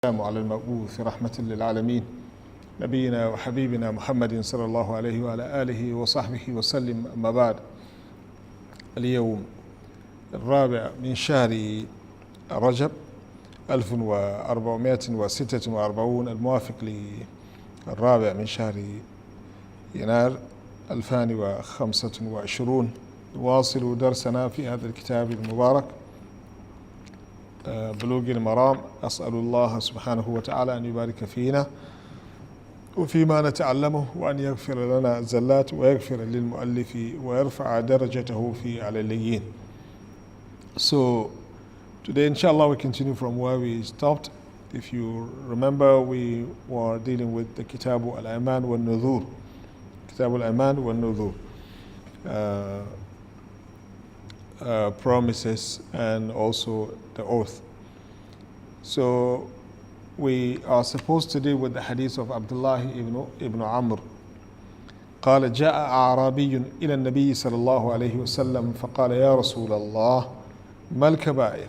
على المبعوث رحمة للعالمين نبينا وحبيبنا محمد صلى الله عليه وعلى آله وصحبه وسلم. أما بعد، اليوم الرابع من شهر رجب 1446 الموافق للرابع من شهر يناير 2025، نواصل درسنا في هذا الكتاب المبارك بلوغ المرام. أسأل الله سبحانه وتعالى أن يبارك فينا وفيما نتعلمه، وأن يغفر لنا الزلات ويغفر للمؤلف ويرفع درجته في عليين. So today inshallah we continue from where we stopped. If you remember, we were dealing with the Kitab Al-Iman wal-Nudhur, Kitab Al-Iman wal-Nudhur, promises and also the oath. So we are supposed to deal with the hadith of Abdullah Ibn Amr. قال جاء أعرابي إلى النبي صلى الله عليه وسلم فقال يا رسول الله ما الكبائر؟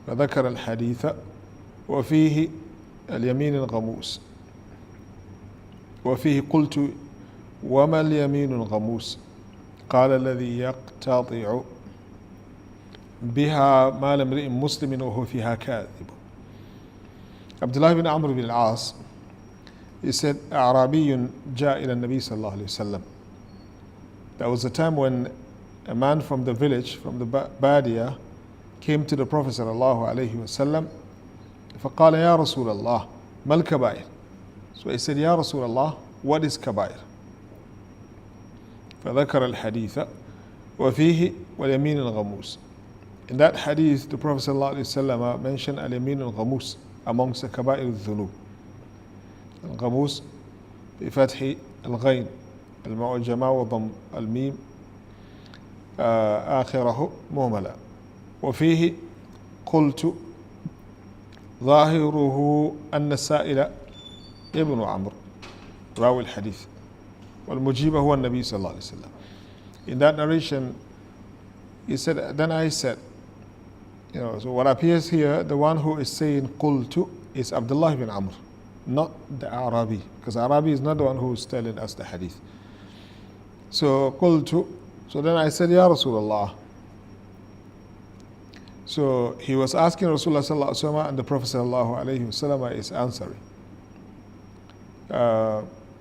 فذكر الحديث وفيه اليمين الغموس، وفيه قلت وما اليمين الغموس؟ قال الذي يقتطع بها مال امرئ مسلم وهو فيها كاذب. Abdullah Ibn Amr bin al-As, he said, أعرابي جاء إلى النبي صلى الله عليه وسلم. There was a time when a man from the village, from the Badia, came to the Prophet صلى الله عليه وسلم. فقال يا رسول الله ما الكبائر? So he said, يا رسول الله, what is كبائر? فذكر الحديث وفيه واليمين الغموس. In that hadith, the Prophet ﷺ mentioned al-Yameen Al-Ghamus amongst the Kaba'ir al-Dhunub. Al-Ghamus بفتح الغين المعجمة وضم الميم آخره مهملا. وفيه قلت ظاهره أن السائل ابن عمرو راوي الحديث والمجيب هو النبي صلى الله عليه وسلم. In that narration, he said, then I said, so what appears here, the one who is saying qultu is Abdullah ibn Amr, not the Arabi, because Arabi is not the one who is telling us the hadith. So qultu, so then I said, Ya Rasulullah. So he was asking Rasulullah sallallahu alaihi wasallam, and the Prophet sallallahu alaihi wasallam is answering.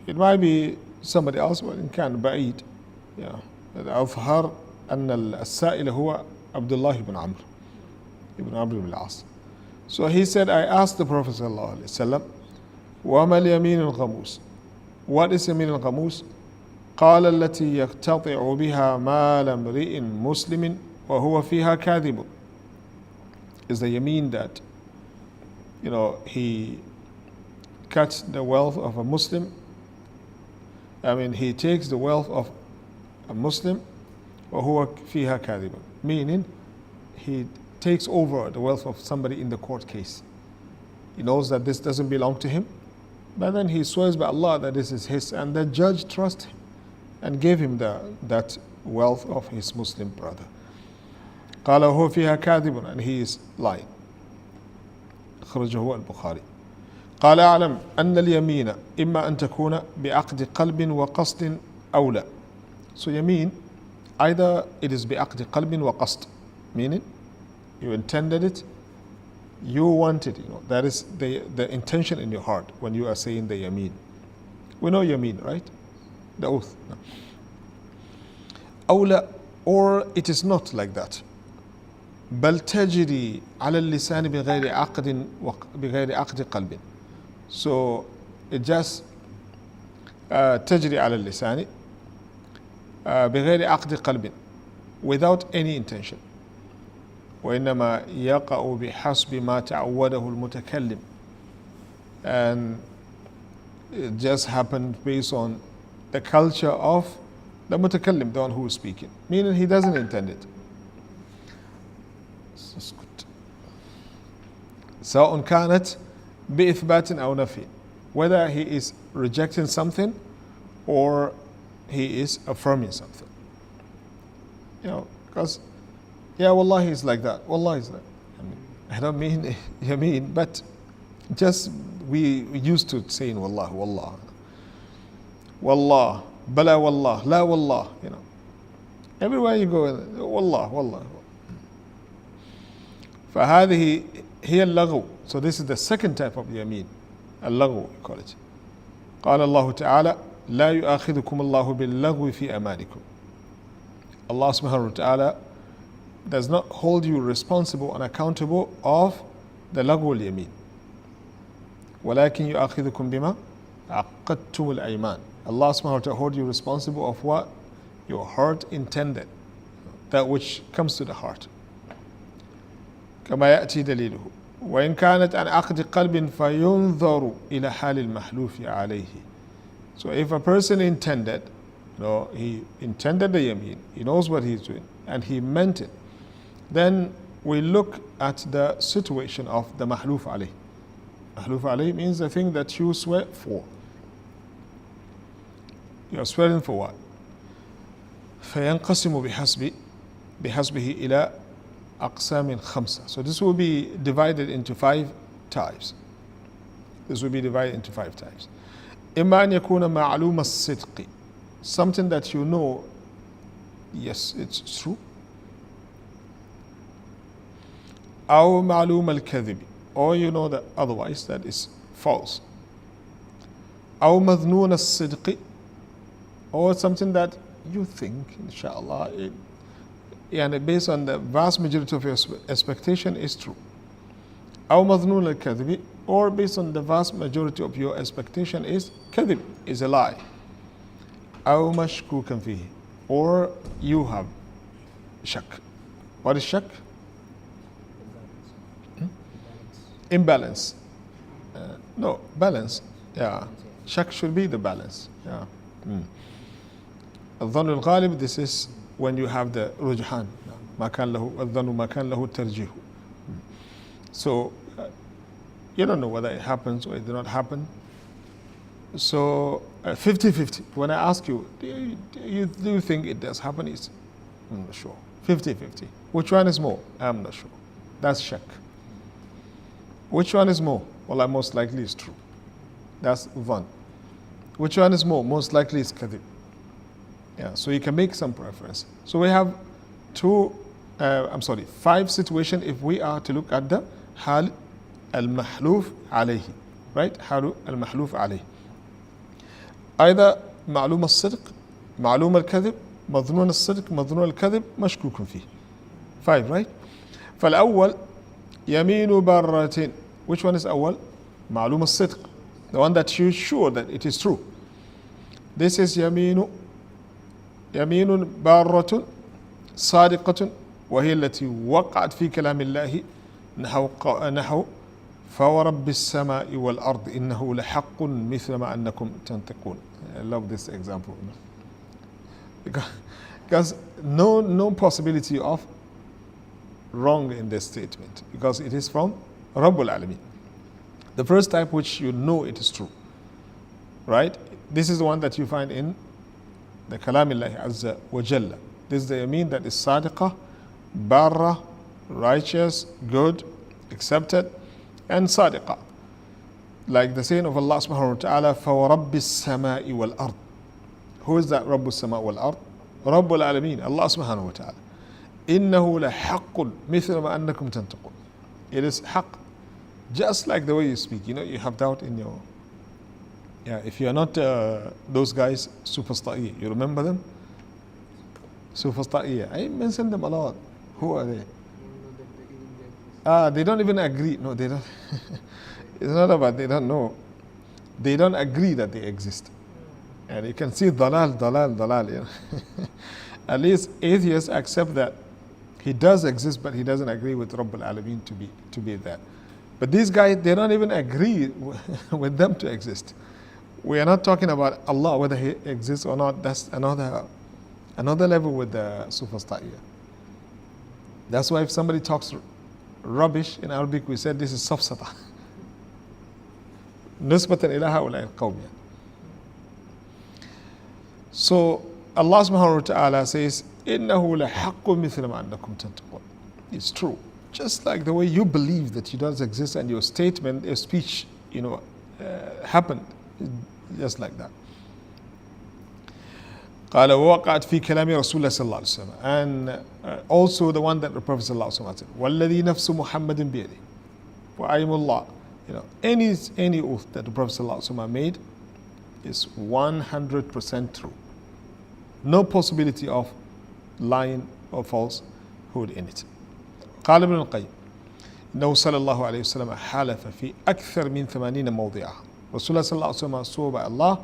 It might be somebody else, but it can ba'id. الأظهر أن السائل هو Abdullah ibn Amr ibn al-As. So he said, I asked the Prophet sallallahu alaihi wasallam, وما اليمين الغموس? What is يمين الغموس? قال التي يقتطع بها مال امرئ مسلم وهو فيها كاذب. Is the yameen that he cuts the wealth of a Muslim. He takes the wealth of a Muslim وهو فيها كاذب, meaning he takes over the wealth of somebody in the court case. He knows that this doesn't belong to him, but then he swears by Allah that this is his, and the judge trusts him and gave him that wealth of his Muslim brother. قال هو فيها كاذب, and he is lying. أخرجه البخاري. قال أعلم أن اليمين إما أن تكون بعقد قلب وقصد أو لا. So yameen, either it is بعقد قلب وقصد, meaning you intended it, you want it, that is the intention in your heart when you are saying the yameen. We know yameen, right? The oath. No. أو لا, or it is not like that. بل تجري على اللسان بغير عقد قلب. So it just تجري على اللسان بغير عقد قلب, without any intention. وإنما يقع بحسب ما تعوده المتكلم, and it just happened based on the culture of the mutakallim, the one who is speaking, meaning he doesn't intend it. سواء كانت بإثبات أو نفي, whether he is rejecting something or he is affirming something. Because wallahi is like that. Wallahi is like, I don't mean yameen, but Just we used to saying wallah, wallah, wallah, bala wallah, la wallah, you know. Everywhere you go, wallah, wallah. فهذه هي اللغو. So this is the second type of yameen. اللغو we call it. قال الله تعالى لا يؤاخذكم الله باللغو في أمانكم. Allah subhanahu wa ta'ala does not hold you responsible and accountable of the laghu al-yamin. ولكن يؤاخذكم بما عقدتم الأيمان. Allah subhanahu wa ta'ala hold you responsible of what your heart intended, that which comes to the heart. كما يأتي دليله وإن كانت عن عقد قلب فينظر إلى حال المحلوف عليه. So if a person intended, you know, he intended the yameen, he knows what he's doing, and he meant it, then we look at the situation of the mahluf alayh. Mahluf alayh means the thing that you swear for. You are swearing for what? فينقسم بحسبه إلى أقسام خمسة. So this will be divided into 5 types. This will be divided into 5 types. إما أن يكون معلوم الصدق, something that you know, yes, it's true. أو معلوم الكذب, or you know that otherwise that is false. أو مظنون الصدق, or something that you think, inshallah, and based on the vast majority of your expectation is true. أو مظنون الكذب, or based on the vast majority of your expectation is كذب, is a lie. أو مشكوكا فيه, or you have shak. What is shak? Imbalance. No, balance. Yeah. Shak should be the balance. Yeah. الظن الغالب, this is when you have the rujhan. ما كان له الظن ما كان له الترجيح. So you don't know whether it happens or it did not happen. So 50-50. When I ask you, do you think it does happen? I'm not sure. 50-50. Which one is more? I'm not sure. That's shak. Which one is more? Well, most likely is true. That's dhan. Which one is more? Most likely is kadhib. Yeah, so you can make some preference. So we have 5 situations if we are to look at the hal al-mahluf alayhi, right? Hal al-mahluf alayhi. Either معلوم الصدق, معلوم الكذب, مظنون الصدق, مظنون الكذب, مشكوك فيه. 5, right? فالأول يمين برة. Which one is أول? معلوم الصدق, the one that you're sure that it is true. This is يمين بارة صادقة, وهي التي وقعت في كلام الله نحو فورب السماء والأرض إنه لحق مثل ما أنكم تنطقون. I love this example. Because no possibility of wrong in this statement, because it is from Rabbul Alameen. The first type which you know it is true, right? This is the one that you find in the Kalam Allah Azza wa Jalla. This is the yameen that is sadiqah, barra, righteous, good, accepted, and sadiqah. Like the saying of Allah subhanahu wa ta'ala, فَوَرَبِّ السَّمَاءِ وَالْأَرْضِ. Who is that Rabb al-Sama' wal-Ard? Rabb al-Alameen, Allah subhanahu wa ta'ala. إِنَّهُ لَحَقٌّ مِثْلَ مَا أَنَّكُمْ تَنْتِقُونَ. It is haqq, just like the way you speak. You know, you have doubt in your... Yeah, if you are not those guys, Sufasta'iyya, you remember them? Sufasta'iyya, I mentioned them a lot. Who are they? They don't even agree. No, they don't. It's not about they don't know. They don't agree that they exist. And you can see dalal. You know? At least atheists accept that he does exist, but he doesn't agree with Rabb al-Alameen to be there. But these guys, they don't even agree with them to exist. We are not talking about Allah, whether He exists or not. That's another level with the Sufasta'iyya. That's why if somebody talks rubbish in Arabic, we said this is safsata. Nisbatan ila ha'ulai al-qawm. So Allah subhanahu wa ta'ala says, إِنَّهُ لَحَقٌّ مِثْلَ مَا أَنَّكُمْ تَنْتِقُونَ. It's true. just like the way you believe that he does exist and your statement, your speech, happened, just like that. قال ووقعت في كلام رسول الله صلى الله عليه وسلم, and also the one that the Prophet صلى الله عليه وسلم said, والذي نفس محمد بيده وأيم الله, any oath that the Prophet صلى الله عليه وسلم made is 100% true. No possibility of lying or falsehood in it. قال ابن القيم إنه صلى الله عليه وسلم حلف في أكثر من 80 موضعا. Rasulullah صلى الله عليه وسلم swore by Allah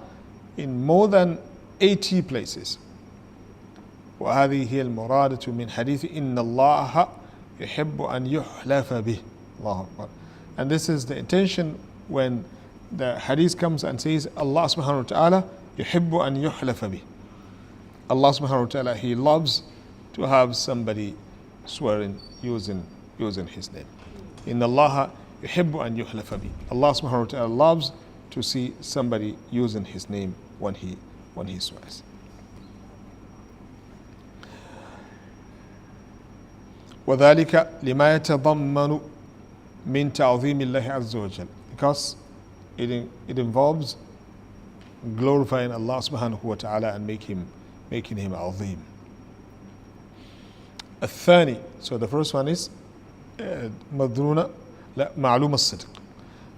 in more than 80 places. وهذه هي المرادة من حديث إن الله يحب أن يحلف به. الله أكبر. And this is the intention when the hadith comes and says Allah subhanahu wa ta'ala يحب أن يحلف به. Allah subhanahu wa ta'ala, He loves to have somebody swearing using His name. إن الله يحب أن يحلف به. Allah subhanahu wa ta'ala loves to see somebody using His name when he swears. وذلك لما يتضمن من تعظيم الله عز وجل, because it involves glorifying Allah subhanahu wa ta'ala and making him azim. الثاني, so the first one is مدرونة لا معلوم الصدق.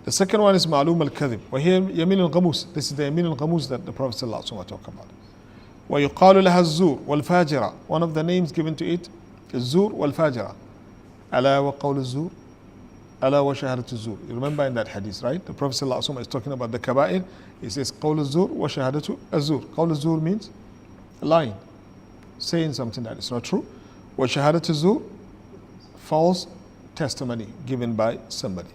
The second one is معلوم الكذب, وهي يمين الغموس. This is the يمين الغموس that the Prophet صلى الله عليه وسلم talked about. ويقال لها الزور والفاجرة. One of the names given to it is الزور والفاجرة. ألا وقول الزور ألا وشهادة الزور. You remember in that hadith, right? The Prophet صلى الله عليه وسلم is talking about the kaba'ir. He says قول الزور وشهادة الزور. قول الزور means lying, saying something that is not true. وشهادة الزور, false testimony given by somebody.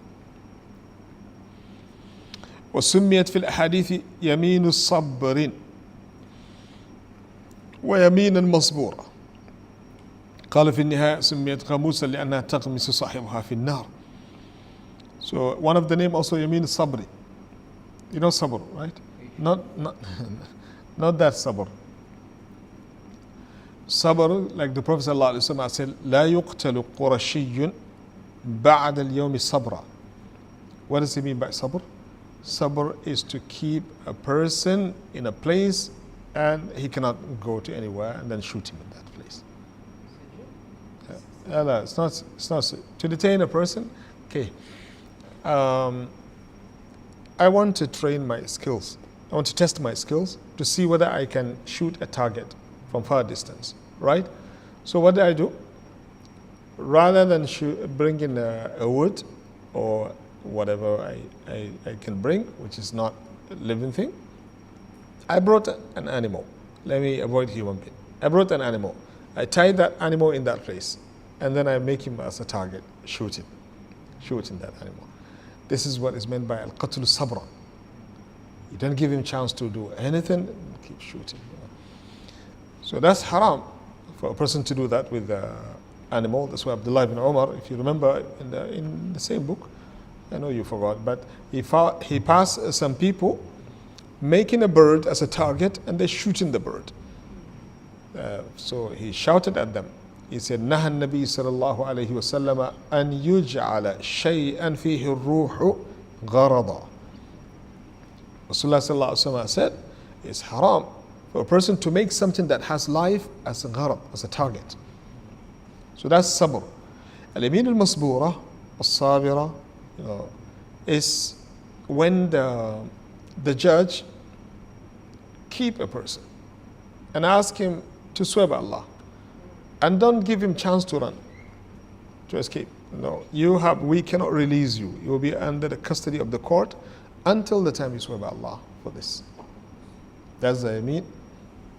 وسميت في الأحاديث يمين الصبر ويمين المصبورة. قال في النهاية سميت غموسا لأنها تغمس صاحبها في النار. So one of the name also يمين الصبر. You know sabr, right? Not that sabr. Sabr, like the Prophet ﷺ said, لا يقتل قرشي بعد اليوم صبرا. What does he mean by sabr? Sabr is to keep a person in a place and he cannot go to anywhere and then shoot him in that place. It's not to detain a person. Okay. I want to train my skills. I want to test my skills to see whether I can shoot a target from far distance, right? So what do? Rather than bring in a wood or whatever I can bring, which is not a living thing, I brought an animal. Let me avoid human being. I brought an animal. I tied that animal in that place, and then I make him as a target, shooting that animal. This is what is meant by al-qatl sabra. You don't give him a chance to do anything, keep shooting. So that's haram for a person to do that with the animal. That's why Abdullah Ibn Amr, if you remember in the same book, I know you forgot, but he passed some people making a bird as a target and they're shooting the bird. So he shouted at them. He said, نهى النبي صلى الله عليه وسلم أن يجعل شيئا فيه الروح غرضا. Rasulullah صلى الله عليه وسلم said, it's haram for a person to make something that has life as a gharab, as a target. So that's sabr. Al-Yameen Al-Masbura, Al-Sabira, is when the judge keep a person and ask him to swear by Allah and don't give him chance to run, to escape. No, we cannot release you. You will be under the custody of the court until the time you swear by Allah for this. That's the Yameen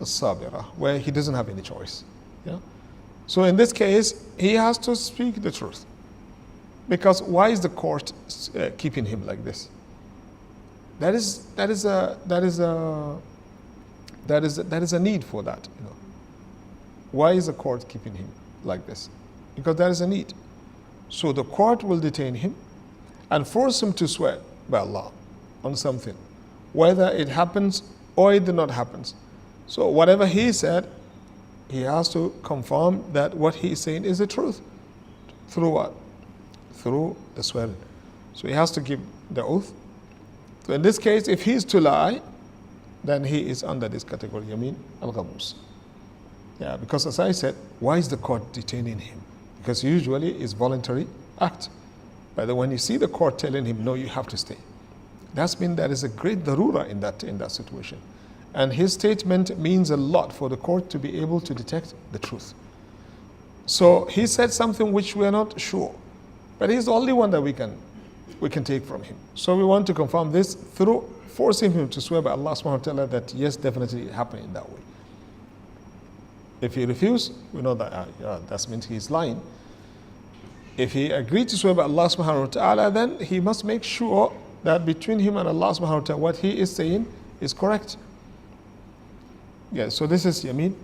As-Sabira, where he doesn't have any choice. Yeah? So in this case, he has to speak the truth. Because why is the court keeping him like this? That is a need for that. Why is the court keeping him like this? Because there is a need. So the court will detain him and force him to swear by Allah on something, whether it happens or it did not happen. So whatever he said, he has to confirm that what he is saying is the truth. Through what? through the swearing. So he has to give the oath. So in this case, if he is to lie, then he is under this category, Yameen Al-Ghamus. Yeah, because as I said, why is the court detaining him? Because usually it's voluntary act. But then when you see the court telling him, no, you have to stay, that's mean there is a great darura in that situation. And his statement means a lot for the court to be able to detect the truth. So he said something which we are not sure, but he's the only one that we can take from him. So we want to confirm this through forcing him to swear by Allah subhanahu wa ta'ala that yes, definitely it happened in that way. If he refused, we know that that means he's lying. If he agreed to swear by Allah subhanahu wa ta'ala, then he must make sure that between him and Allah subhanahu wa ta'ala, what he is saying is correct. Yeah, so this is Yameen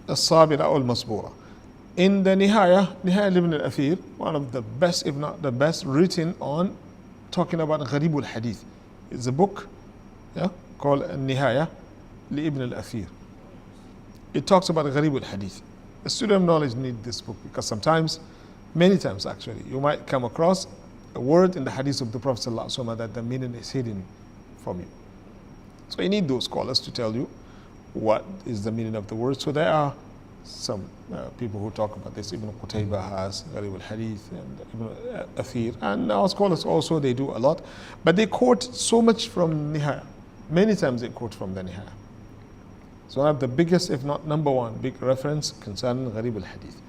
As-Sabru or Al-Masbura. In the Nihaya Ibn Al-Athir, one of the best, if not the best, written on talking about Gharib Al-Hadith. It's a book called An-Nihaya Ibn Al-Athir. It talks about Gharib Al-Hadith. A student of knowledge needs this book because sometimes, many times actually, you might come across a word in the hadith of the Prophet ﷺ that the meaning is hidden from you. So you need those scholars to tell you what is the meaning of the word. So there are some people who talk about this. Ibn Qutayba has Gharib al-Hadith and Ibn Athir, and our scholars also, they do a lot, but they quote so much from Nihaya. Many times they quote from the Nihaya. It's one of the biggest, if not number one, big reference concerning Gharib al-Hadith.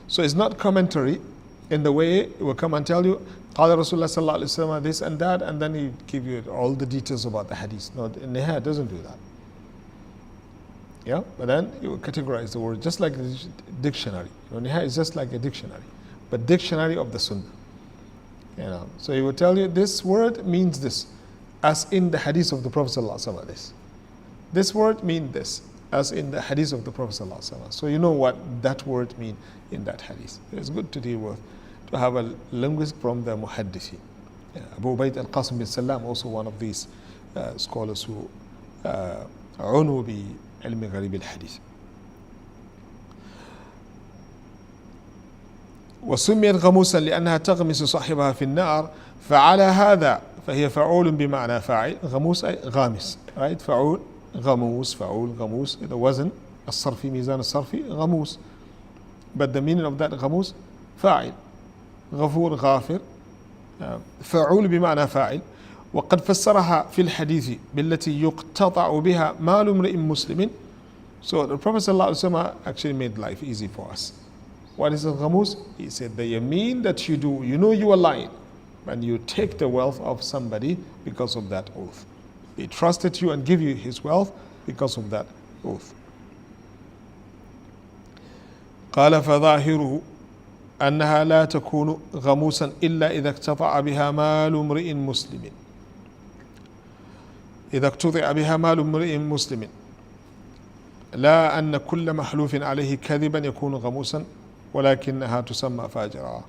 So it's not commentary in the way it will come and tell you قال Rasool Allah this and that, and then he give you all the details about the hadith. No, Nihaya doesn't do that. Yeah, but then you will categorize the word just like a dictionary. Nihaya is just like a dictionary, but dictionary of the Sunnah. So he will tell you this word means this, as in the hadith of the Prophet ﷺ. This word means this, as in the hadith of the Prophet ﷺ. So you know what that word means in that hadith. It's good to deal with, to have a linguist from the Muhaddithi. Abu Ubayd al-Qasim bin Salam, also one of these scholars who عنوا بعلم غريب الحديث. وسميت غموسا لأنها تغمس صاحبها في النار فعلى هذا فهي فعول بمعنى فاعل. غموس أي غامس, right? فعول غموس, فعول غموس. The وزن الصرفي, ميزان الصرفي غموس, but the meaning of that غموس فاعل. غفور غافر, فعول بمعنى فاعل. وقد فسرها في الحديث بالتي يقتطع بها مال امرئ مسلم. So the Prophet ﷺ actually made life easy for us. What is al-ghamus? He said, the yameen that you do, you know you are lying, and you take the wealth of somebody because of that oath. He trusted you and give you his wealth because of that oath. قال فظاهره أنها لا تكون غموسا إلا إذا اقتطع بها مال امرئ مسلم. إذا اقتطع بها مال امرئ مسلم لا أن كل محلوف عليه كذبا يكون غموسا ولكنها تسمى فاجرة.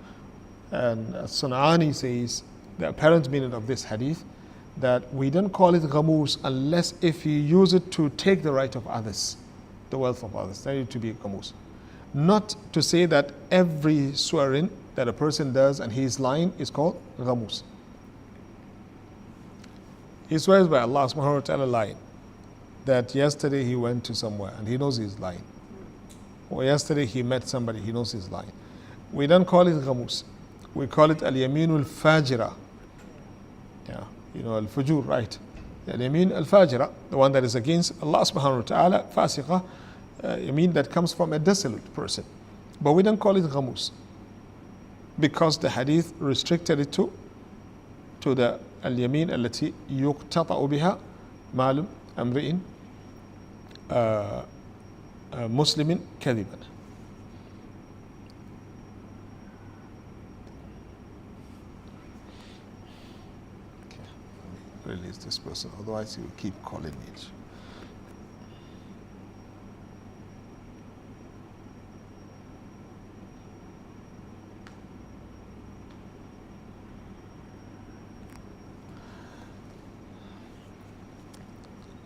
And Sun'ani says the apparent meaning of this hadith that we don't call it ghamus unless if you use it to take the right of others, the wealth of others, then it to be ghamus. Not to say that every swearing that a person does and he is lying is called ghamus. He swears by Allah subhanahu wa ta'ala lying, that yesterday he went to somewhere and he knows he's lying. Or yesterday he met somebody, he knows he's lying. We don't call it ghamus. We call it al-Yameen Al-Fajirah. Yeah, al-Fujur, right? Al-Yameen Al-Fajirah, the one that is against Allah subhanahu wa ta'ala, fasiqah, Yameen that comes from a dissolute person. But we don't call it ghamus because the hadith restricted it to the al-Yameen التي يقتطع بها مال امرئ مسلم كذبا. Release this person, otherwise he will keep calling me.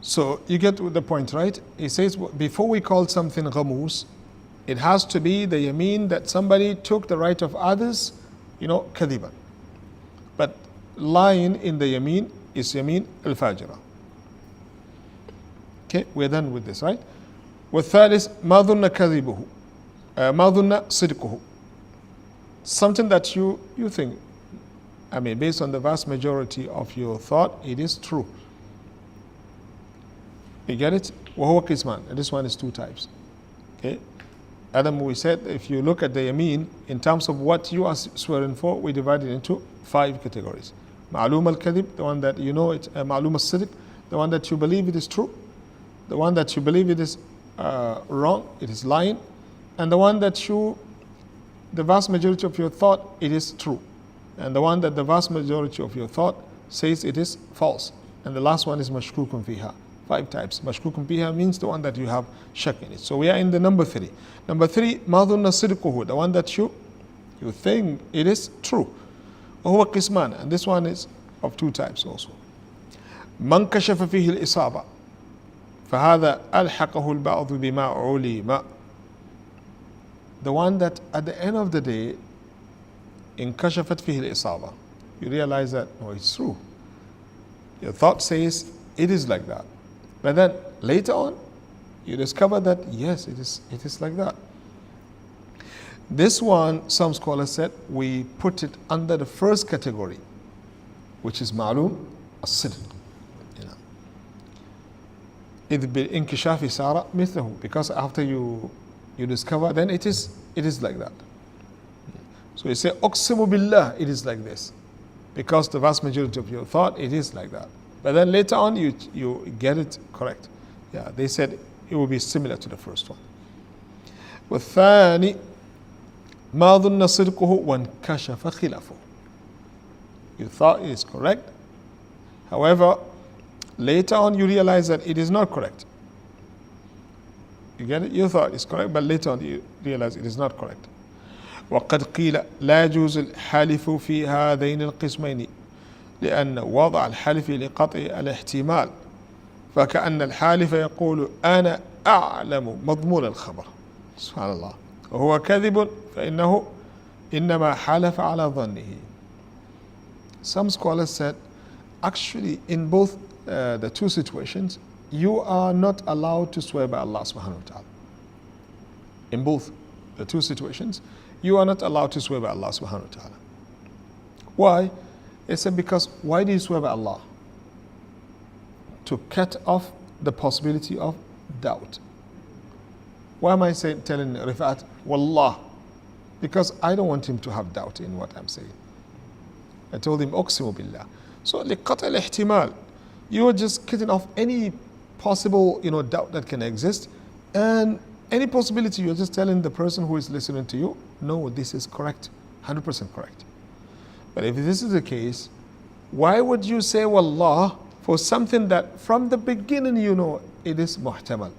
So you get the point, right? He says before we call something ghamus, it has to be the yameen that somebody took the right of others كذبا. But lying in the Yameen is Yameen Al-Fajirah. Okay, we're done with this, right? والثالث ما ظن كذبه ما ظن صدقه. Something that you think, based on the vast majority of your thought, it is true. You get it? وهو قسمان. And this one is two types. Okay? Adam, we said, if you look at the Yameen, in terms of what you are swearing for, we divide it into 5 categories. معلوم الكذب, the one that you know it, معلوم الصدق, the one that you believe it is true, the one that you believe it is wrong, it is lying, and the one that the vast majority of your thought, it is true, and the one that the vast majority of your thought says it is false. And the last one is mashkukun fiha. 5 types. Mashkukun fiha means the one that you have shak in it. So we are in the number 3. Number 3, madhunna sidquhu, the one that you think it is true. وهو قسمان, and this one is of 2 types also. من كشف فيه الإصابة فهذا ألحقه البعض بما علم. The one that at the end of the day, in كشفت فيه الإصابة, you realize that, no, it's true. Your thought says it is like that. But then later on, you discover that yes, it is like that. This one, some scholars said, we put it under the first category, which is ma'lum as-sidq. إذ بالانكشاف صار مثله, because after you discover, then it is like that. So you say أقسم بالله, it is like this, because the vast majority of your thought, it is like that. But then later on, you get it correct. Yeah, they said it will be similar to the first one. والثاني ما ظن صدقه وانكشف خلافه. You thought it is correct. However, later on you realize that it is not correct. You get it? You thought it's correct, but later on you realize it is not correct. وقد قيل لا يجوز الحلف في هذين القسمين لأن وضع الحلف لقطع الاحتمال فكأن الحالف يقول أنا أعلم مضمون الخبر. سبحان الله. وهو كذب فإنه إنما حلف على ظنه. Some scholars said, actually in both the 2 situations, you are not allowed to swear by Allah subhanahu wa ta'ala. In both the 2 situations, you are not allowed to swear by Allah subhanahu wa ta'ala. Why? They said, because why do you swear by Allah? To cut off the possibility of doubt. Why am I telling Rifat, Wallah? Because I don't want him to have doubt in what I'm saying. I told him, Uqsimu billah. So, liqat al-ihtimal, you are just cutting off any possible, doubt that can exist, and any possibility, you're just telling the person who is listening to you, no, this is correct, 100% correct. But if this is the case, why would you say Wallah for something that from the beginning you know it is muhtamal?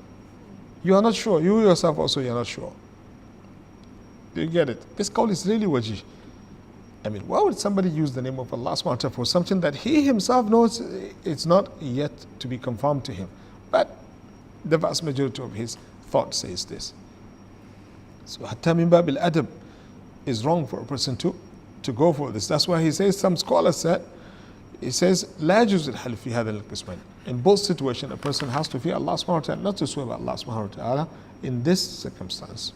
You are not sure. You yourself also, you are not sure. Do you get it? This call is really wajih. Why would somebody use the name of Allah subhanahu wa ta'ala for something that he himself knows it's not yet to be confirmed to him? But the vast majority of his thought says this. So hatta min bab al-adab is wrong for a person to go for this. That's why he says, some scholars said, he says, لا يجوز الحلف في هذا القسمين. In both situations, a person has to fear Allah subhanahu wa ta'ala, not to swear by Allah subhanahu wa ta'ala in this circumstance.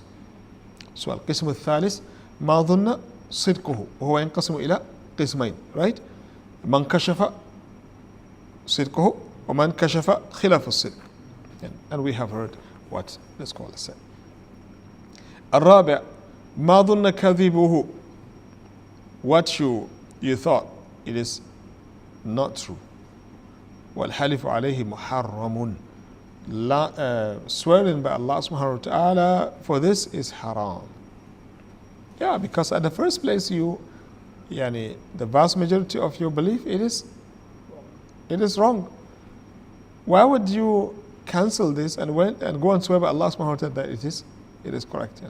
So القسم الثالث ما ظن صدقه وهو ينقسم إلى قسمين, right? من كشف صدقه ومن كشف خلاف الصدق. And we have heard what the scholar said. الرابع ما ظن كذبه, what you thought it is not true. والحلف عليه محرم. Swearing by Allah subhanahu wa ta'ala for this is haram. Yeah, because at the first place the vast majority of your belief it is wrong. Why would you cancel this and go and swear by Allah subhanahu wa ta'ala that it is correct?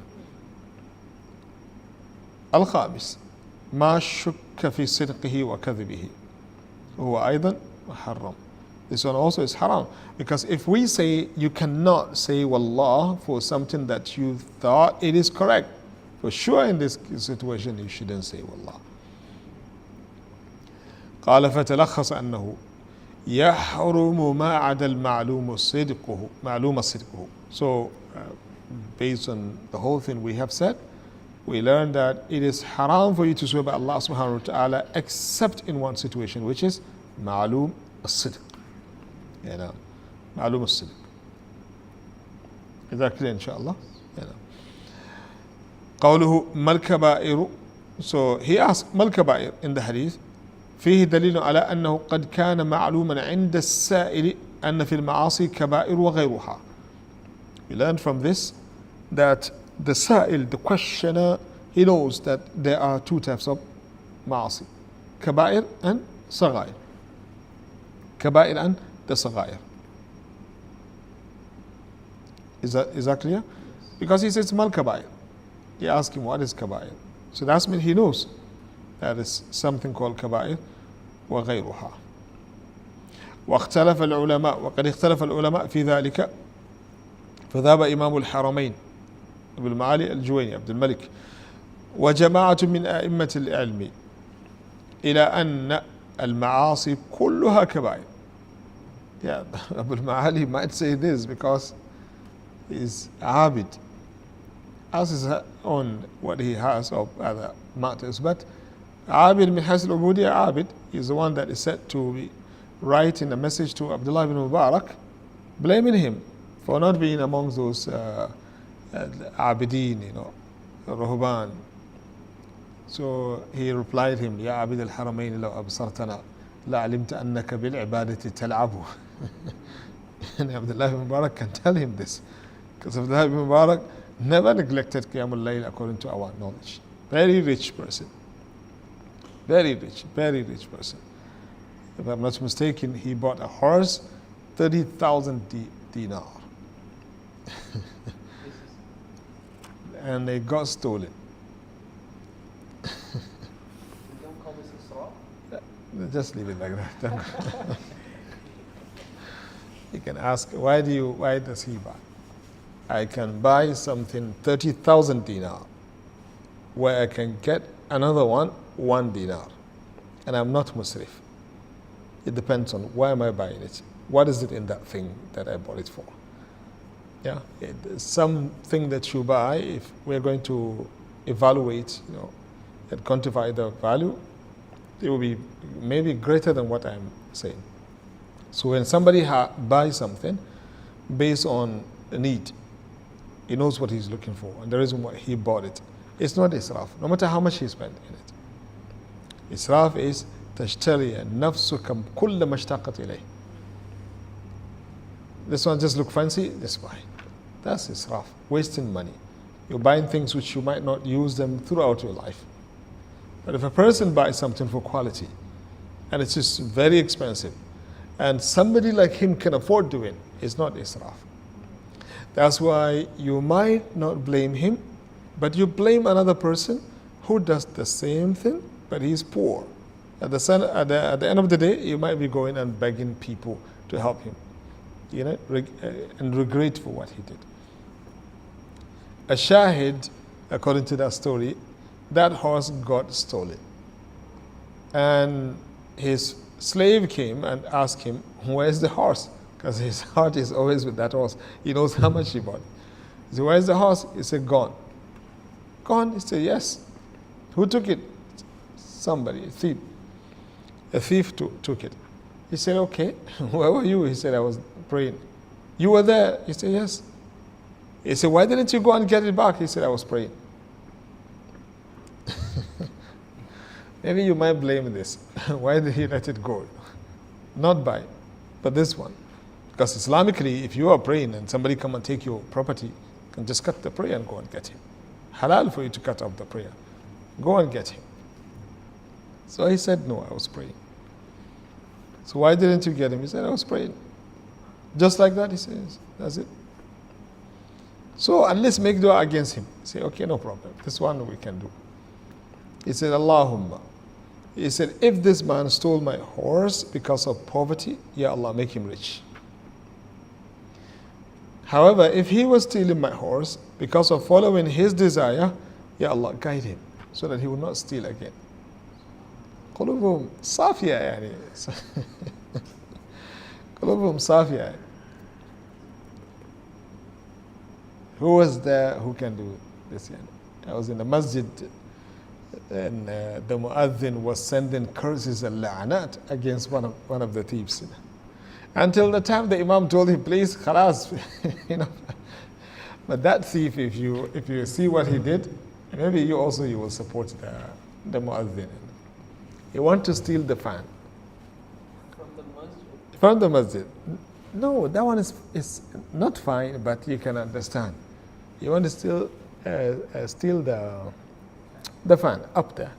الخامس ما شك في صدقه وكذبه هو أيضا محرم. This one also is haram, because if we say you cannot say wallah for something that you thought it is correct, For sure in this situation you shouldn't say wallah. قال فتلخص أنه يحرم ما عدا المعلوم صدقه. So based on the whole thing we have said, we learned that it is haram for you to swear by Allah subhanahu wa ta'ala except in one situation, which is ma'loom as-sidq. You know, ma'loom as-sidq. Is that clear, inshallah? You know. قوله ما الكبائر. So he asked ما الكبائر in the hadith. فيه دليل على أنه قد كان معلوما عند السائل أن في المعاصي كبائر وغيرها. We learned from this that the sa'il, the questioner, he knows that there are two types of ma'asi, kaba'ir and sagha'ir. Kaba'ir and the sagha'ir. Is that clear? Because he says mal kaba'ir. He asked him what is kaba'ir. So that's mean he knows that is something called kaba'ir wa ghayruha. واختلف العلماء وقد اختلف العلماء في ذلك فذهب إمام الحرمين أبو المعالي الجويني عبد الملك وجماعة من أئمة العلم إلى أن المعاصي كلها كبائر. Yeah, Abu al-Ma'ali might say this because he's abid, as his own what he has of other matters. But abid min hasl ubudiyya, abid is the one that is said to be writing a message to Abdullah Ibn Mubarak, blaming him for not being amongst those abidin, you know, ruhban. So he replied him, Ya abid al-haramayn law absartana la alimta annaka bil ibadati tal'abu. And Abdullah Ibn Mubarak can tell him this, because Abdullah Ibn Mubarak never neglected Qiyamul Layl according to our knowledge. Very rich person. Very rich person. If I'm not mistaken, he bought a horse, 30,000 dinar. And it got stolen. Don't call this Israf? Just leave it like that. You can ask, why does he buy? I can buy something 30,000 dinar, where I can get another one dinar, and I'm not musrif. It depends on why am I buying it. What is it in that thing that I bought it for? Yeah, something that you buy, if we're going to evaluate, you know, and quantify the value, it will be maybe greater than what I'm saying. So when somebody buys something based on a need, he knows what he's looking for and the reason why he bought it. It's not israf, no matter how much he spent in it. Israf is تشتري نفسك كل ما اشتاقت إليه. This one just look fancy, this buy. That's israf, wasting money. You're buying things which you might not use them throughout your life. But if a person buys something for quality and it's just very expensive and somebody like him can afford doing, it's not israf. That's why you might not blame him, but you blame another person who does the same thing, but he's poor. At the end of the day, you might be going and begging people to help him, you know, and regret for what he did. A shahid, according to that story, that horse got stolen. And his slave came and asked him, where's the horse? Because his heart is always with that horse. He knows how much he bought. He said, where's the horse? He said, gone. Gone? He said, yes. Who took it? Somebody, a thief. A thief took it. He said, okay, where were you? He said, I was praying. You were there? He said, yes. He said, why didn't you go and get it back? He said, I was praying. Maybe you might blame this. Why did he let it go? Not by, but this one. Because Islamically, if you are praying and somebody come and take your property, you can just cut the prayer and go and get him. Halal for you to cut off the prayer. Go and get him. So he said, no, I was praying. So why didn't you get him? He said, I was praying. Just like that, he says, that's it. So unless make dua against him. Say, okay, no problem. This one we can do. He said, Allahumma. He said, if this man stole my horse because of poverty, Ya Allah, make him rich. However, if he was stealing my horse because of following his desire, Ya Allah, guide him so that he will not steal again. قلوبهم صافية يعني قلوبهم صافية. Who was there who can do this? I was in the masjid and the muazzin was sending curses and la'anat against one of the thieves. Until the time the imam told him, please, khalas, But that thief, if you see what he did, maybe you will support the muazzin. He want to steal the fan. From the masjid? From the masjid. No, that one is not fine, but you can understand. You want to steal the fan up there.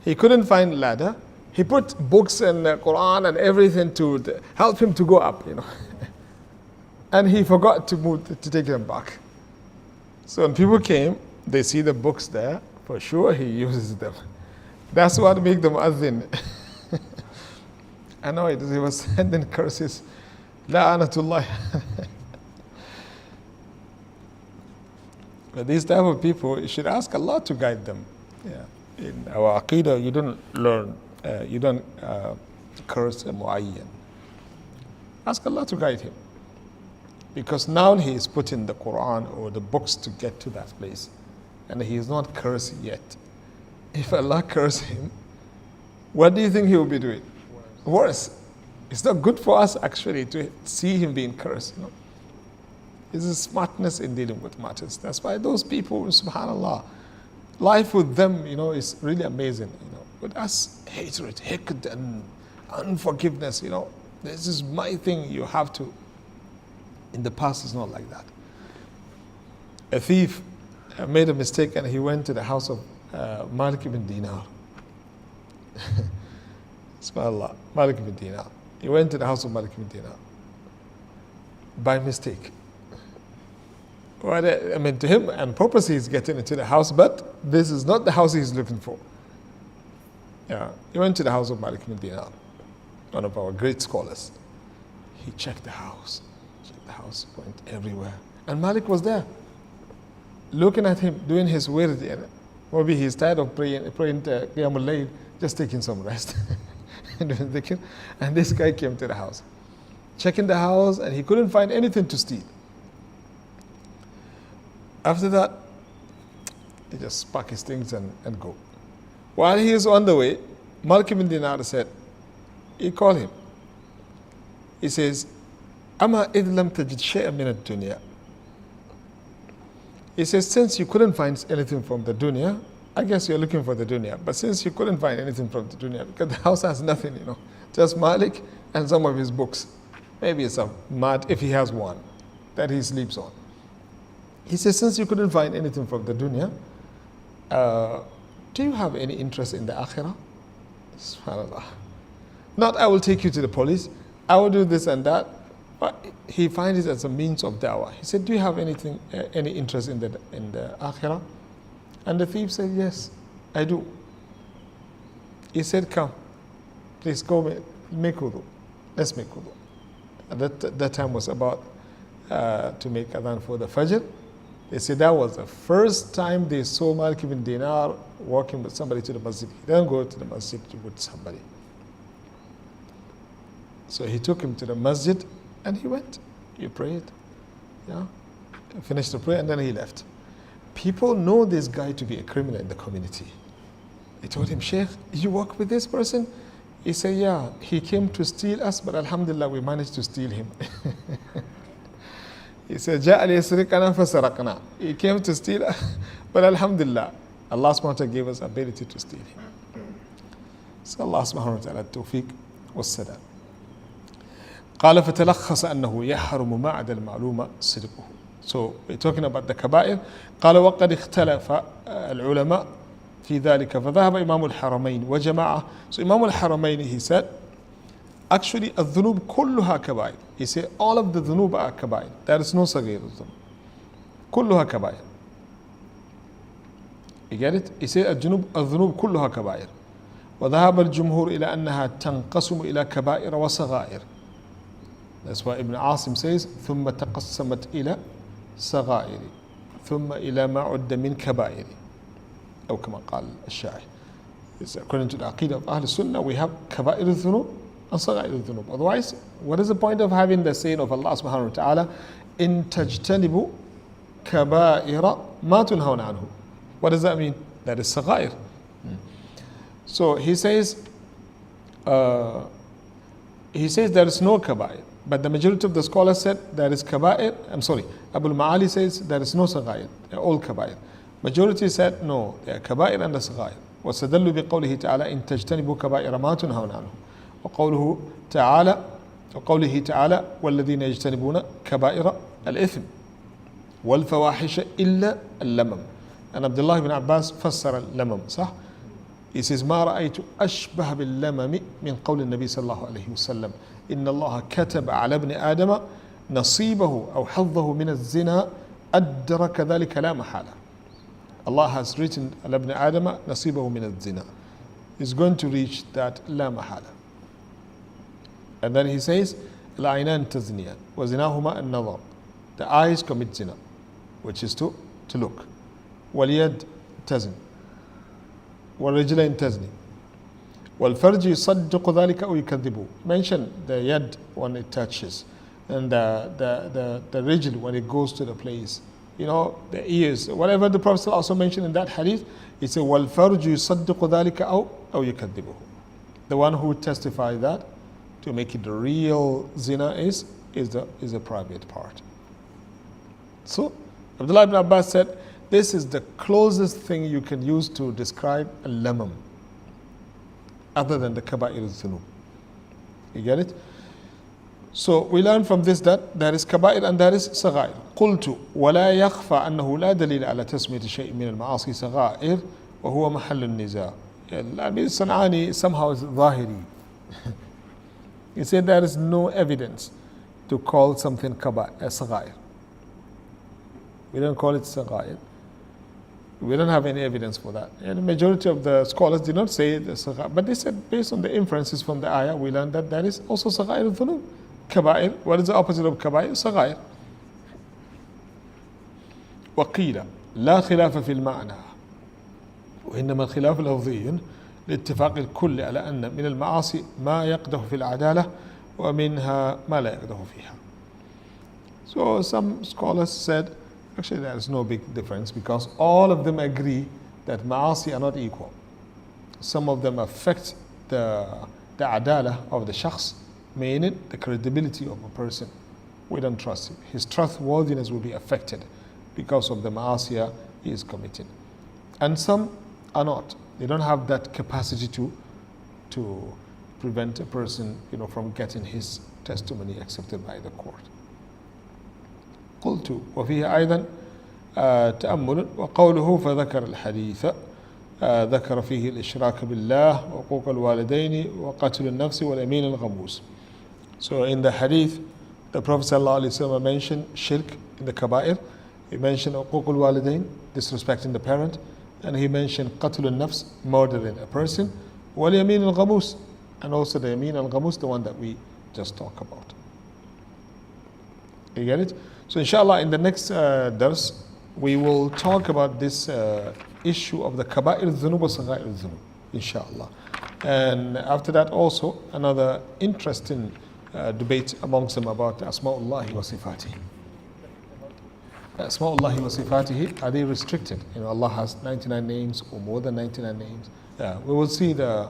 He couldn't find ladder. He put books and Quran and everything to help him to go up, And he forgot to take them back. So when people came, they see the books there. For sure, he uses them. That's what makes them muazzin. I know it. He was sending curses. La'anatullah. But these type of people, you should ask Allah to guide them. Yeah. In our aqidah, you don't learn, you don't curse a muayyan. Ask Allah to guide him. Because now he is putting the Quran or the books to get to that place. And he is not cursed yet. If Allah curses him, what do you think he will be doing? Worse. It's not good for us actually to see him being cursed. It's a smartness in dealing with matters. That's why those people, subhanAllah, life with them, is really amazing. With us, hatred, hikd, and unforgiveness, this is my thing, you have to. In the past, it's not like that. A thief made a mistake and he went to the house of Malik ibn Dinar. SubhanAllah, Malik ibn Dinar. He went to the house of Malik ibn Dinar by mistake. Well, to him, and purposely he's getting into the house, but this is not the house he's looking for. Yeah, he went to the house of Malik ibn Dinar, one of our great scholars. He checked the house, went everywhere. And Malik was there, looking at him, doing his wird. Maybe he's tired of praying Qiyam al-Layl, just taking some rest. And this guy came to the house, checking the house, and he couldn't find anything to steal. After that, he just pack his things and go. While he is on the way, Malik ibn Dinar said, he called him. He says, Ama idh lam tajid shay'an min ad-dunya. He says, since you couldn't find anything from the dunya, I guess you're looking for the dunya. But since you couldn't find anything from the dunya, because the house has nothing, just Malik and some of his books. Maybe some mat, if he has one, that he sleeps on. He says, since you couldn't find anything from the dunya, do you have any interest in the akhirah? SubhanAllah. Not, I will take you to the police, I will do this and that. But he finds it as a means of da'wah. He said, do you have any interest in the akhirah? And the thief said, yes, I do. He said, come, please go make wudu. Let's make wudu. And that time was about to make adhan for the Fajr. They said that was the first time they saw Malik ibn Dinar walking with somebody to the masjid. He didn't go to the masjid with somebody. So he took him to the masjid and he went. He prayed. Yeah. He finished the prayer and then he left. People know this guy to be a criminal in the community. They told him, Sheikh, you work with this person? He said, yeah, he came to steal us, but alhamdulillah, we managed to steal him. He said, جاء ليسرقنا فسرقنا. He came to steal us, but alhamdulillah, Allah subhanahu wa ta'ala gave us ability to steal him. So Allah subhanahu wa ta'ala التوفيق والسداد. قال فتلخص أنه يحرم ما عدا المعلومة صدقه. So we're talking about the kaba'ir. قال وقد اختلف العلماء في ذلك فذهب إمام الحرمين وجماعة. So Imam al-Haramain, he said, actually الذنوب كلها كبائر. He said all of the dhunub are kaba'ir. There is no صغير dhunub. كلها كبائر. You get it? He said الذنوب كلها كبائر. وذهب الجمهور إلى أنها تنقسم إلى كبائر وصغائر. That's why Ibn Asim says ثم تقسمت إلى صغائر ثم إلى ما عد من كبائر. أو كما قال الشاعر. It's according to the Aqidah of Ahl Sunnah, we have Kaba'ir al-Dhunub and Sagha'ir al-Dhunub. Otherwise, what is the point of having the saying of Allah subhanahu wa ta'ala, in tajtanibu kaba'ira ma tunhawna anhu? What does that mean? That is Sagha'ir. So he says there is no Kaba'ir. But the majority of the scholars said there is Kaba'ir. I'm sorry, Abu al-Ma'ali says there is no Sagha'ir. They're all Kaba'ir. Majority said no, they are Kaba'ir and the Sagha'ir. واستدلوا بقوله تعالى إن تجتنبوا كبائر ما تنهون عنه وقوله تعالى والذين يجتنبون كبائر الإثم والفواحش إلا اللمم. And Abdullah Ibn Abbas فسر اللمم صح. He says ما رأيت أشبه باللمم من قول النبي صلى الله عليه وسلم إن الله كتب على ابن آدم نصيبه أو حظه من الزنا أدرك ذلك لا محالة. Allah has written على ابن آدم نصيبه من الزنا. He's going to reach that لا محالة. And then he says العينان تزنيان وزناهما النظر. The eyes commit zina, which is to look. واليد تزن والرجلين تزني والفرج يصدق ذلك أو يكذبه. Mention the yad when it touches, and the rijl when it goes to the place, you know, the ears, whatever the Prophet also mentioned in that hadith. He said والفرج يصدق ذلك أو يكذبه. The one who would testify that to make it the real zina is the private part. So Abdullah ibn Abbas said this is the closest thing you can use to describe al-lamam, other than the kaba'ir al-dhunub. You get it? So we learn from this that there is kaba'ir and there is sagha'ir. قلت ولا يخفى أنه لا دليل على تسمية شيء من المعاصي صغائر وهو محل النزاع. Al-Amir San'ani somehow is ظاهري. He said there is no evidence to call something sagha'ir. We don't call it sagha'ir. We don't have any evidence for that. And the majority of the scholars did not say the sagha'ir, but they said based on the inferences from the ayah, we learned that there is also sagha'ir al-dhunub. Kaba'ir, what is the opposite of kaba'ir? Sagha'ir. وقيل لا خلاف في المعنى وإنما الخلاف لفظي لاتفاق الكل على أن من المعاصي ما يقدح في العدالة ومنها ما لا يقدح فيها. So some scholars said actually there is no big difference because all of them agree that ma'asi are not equal. Some of them affect the adalah of the shakhs, meaning the credibility of a person. We don't trust him. His trustworthiness will be affected because of the ma'asiyah he is committing. And some are not. They don't have that capacity to prevent a person, from getting his testimony accepted by the court. قلت وفيه أيضا تأمل وقوله فذكر الحديث ذكر فيه الإشراك بالله وحقوق الوالدين وقتل النفس واليمين الغموس. So in the hadith, the Prophet ﷺ mentioned shirk in the kaba'ir. He mentioned حقوق الوالدين, disrespecting the parent, and he mentioned قتل النفس, murdering a person, واليمين الغموس, and also the Yameen Al-Ghamus, the one that we just talked about. You get it? So inshallah in the next dars we will talk about this issue of the kaba'ir al-dhunub wa sagha'ir al-dhunub, inshallah. And after that also another interesting debate amongst them about Asma'ullah wa Sifatihi. Asma'ullah wa Sifatihi, are they restricted? Allah has 99 names or more than 99 names. We will see the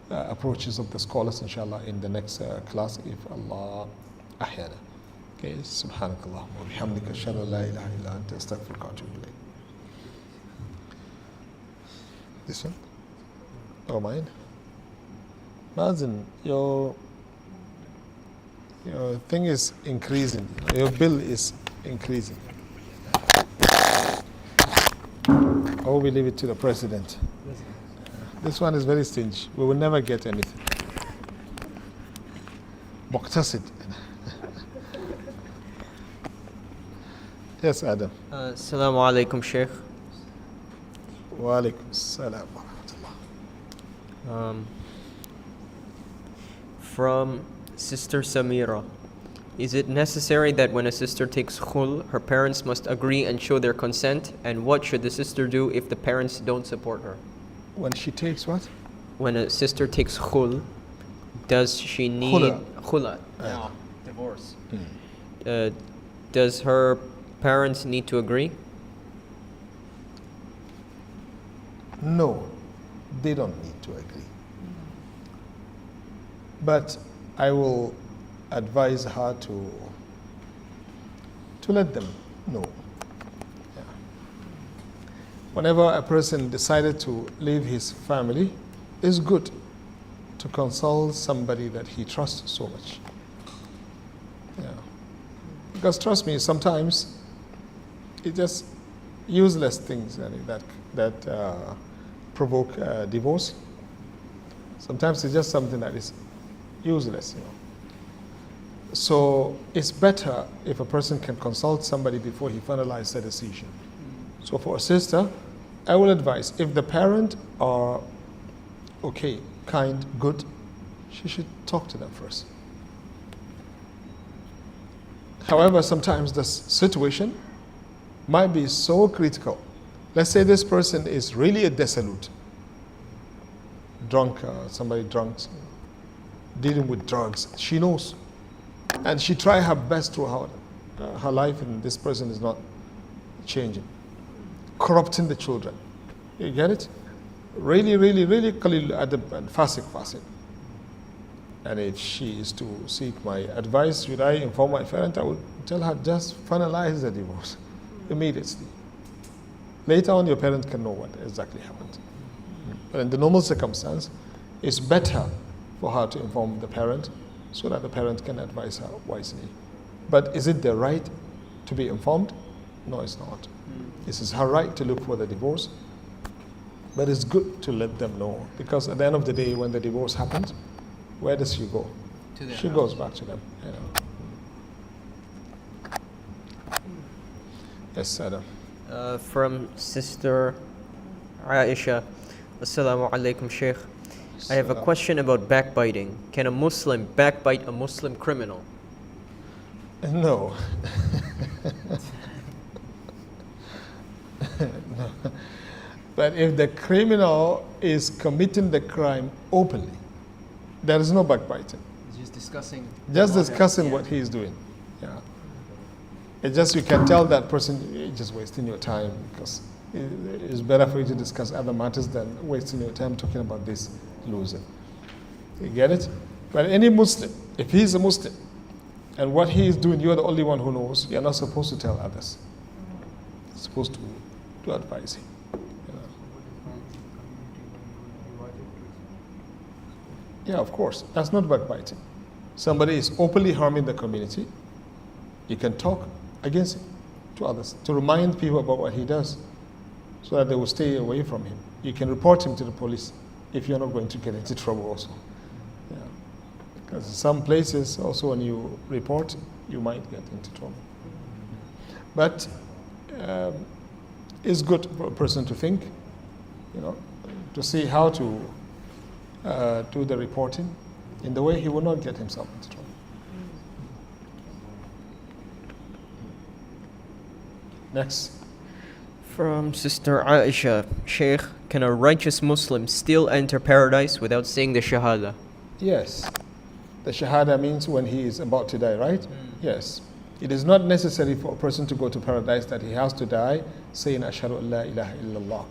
approaches of the scholars inshallah in the next class if Allah ahyana. Okay, سبحانك اللهم وبحمدك أشهد أن لا إله إلا أنت أستغفرك وأتوب إليك. This one? Oh, mine? Mazen, your thing is increasing. Your bill is increasing. Or we leave it to the president. This one is very stingy. We will never get anything. Muqtasid. Yes, Adam. Assalamu alaikum, Sheikh. Wa alaikum assalam wa rahmatullah. From Sister Samira. Is it necessary that when a sister takes khul, her parents must agree and show their consent? And what should the sister do if the parents don't support her? When she takes what? When a sister takes khul, does she need khula? Divorce. Does her parents need to agree? No, they don't need to agree. But I will advise her to let them know. Yeah. Whenever a person decided to leave his family, it's good to consult somebody that he trusts so much. Yeah. Because trust me, sometimes it's just useless things that provoke divorce. Sometimes it's just something that is useless, you know. So it's better if a person can consult somebody before he finalizes the decision. So for a sister, I will advise, if the parent are okay, kind, good, she should talk to them first. However, sometimes the situation might be so critical. Let's say this person is really a dissolute, drunk, somebody drunk, dealing with drugs. She knows. And she tried her best throughout her life, and this person is not changing. Corrupting the children. You get it? Really, really, really qalil adab and fasik. And if she is to seek my advice, should I inform my parent? I would tell her, just finalize the divorce immediately. Later on, your parent can know what exactly happened. But in the normal circumstance, it's better for her to inform the parent so that the parent can advise her wisely. But is it their right to be informed? No, it's not. This is her right to look for the divorce. But it's good to let them know, because at the end of the day, when the divorce happens, where does she go? She goes back to them. You know. Yes, Adam. From Sister Aisha. Assalamu alaikum, Sheikh. I have a question about backbiting. Can a Muslim backbite a Muslim criminal? No. No. But if the criminal is committing the crime openly, there is no backbiting. Just discussing. Just discussing what he is doing. Yeah. It's just you can tell that person, you're just wasting your time, because it's better for you to discuss other matters than wasting your time talking about this loser. You get it? But any Muslim, if he is a Muslim, and what he is doing, you're the only one who knows, you're not supposed to tell others. You're supposed to advise him. You know. Yeah, of course. That's not backbiting. Somebody is openly harming the community. You can talk against him to others, to remind people about what he does, so that they will stay away from him. You can report him to the police if you're not going to get into trouble also. Yeah. Because in some places also when you report, you might get into trouble. But it's good for a person to think, you know, to see how to do the reporting in the way he will not get himself into trouble. Next. From Sister Aisha. Sheikh, can a righteous Muslim still enter paradise without saying the Shahada? Yes. The Shahada means when he is about to die, right? Yes. It is not necessary for a person to go to paradise that he has to die saying Ashhadu an la ilaha illallah.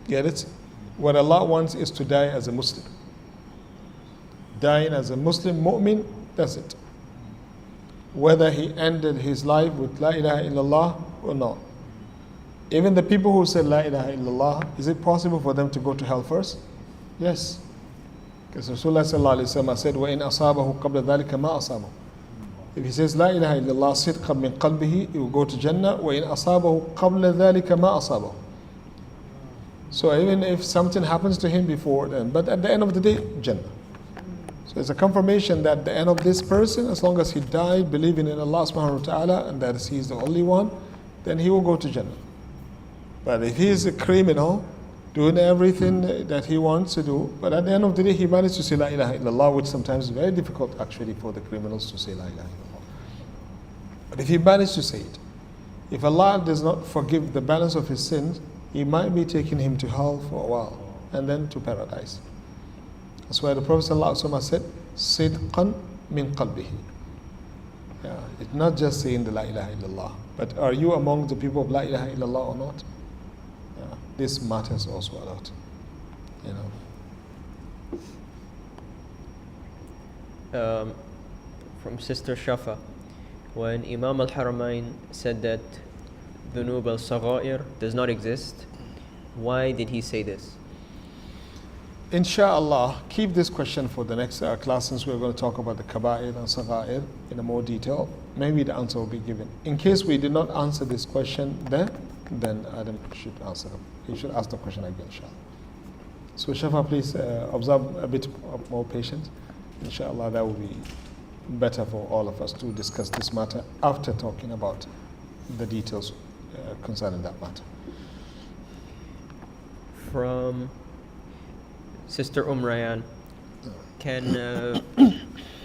Get it? What Allah wants is to die as a Muslim. Dying as a Muslim mu'min, that's it. Whether he ended his life with la ilaha illallah or not. Even the people who said La ilaha illallah, is it possible for them to go to hell first? Yes. Because Rasulullah said, وَإِنْ أَصَابَهُ قَبْلَ ذَلِكَ مَا أَصَابَهُ. If he says La ilaha illallah صِدْقًا مِنْ قَلْبِهِ, he will go to Jannah. وَإِنْ أَصَابَهُ قَبْلَ ذَلِكَ مَا أَصَابَهُ. So even if something happens to him before then, but at the end of the day, Jannah. So it's a confirmation that the end of this person, as long as he died believing in Allah subhanahu wa ta'ala and that he is the only one, then he will go to Jannah. But if he is a criminal, doing everything that he wants to do, but at the end of the day, he managed to say La ilaha illallah, which sometimes is very difficult actually for the criminals to say La ilaha illallah. But if he managed to say it, if Allah does not forgive the balance of his sins, He might be taking him to hell for a while and then to paradise. That's why the Prophet ﷺ said, Sidqan min qalbihi. Yeah, it's not just saying the La ilaha illallah, but are you among the people of La ilaha illallah or not? Yeah, this matters also a lot. You know. From Sister Shafa, when Imam Al-Haramain said that Dhunub Al-Sagha'ir does not exist, why did he say this? Inshallah, keep this question for the next class, since we're going to talk about the Kaba'ir and Sagha'ir in a more detail. Maybe the answer will be given. In case we did not answer this question then Adam should answer them. He should ask the question again, inshallah. So Shafa, please observe a bit of more patience. Inshallah, that will be better for all of us to discuss this matter after talking about the details concerning that matter. From Sister Ryan, can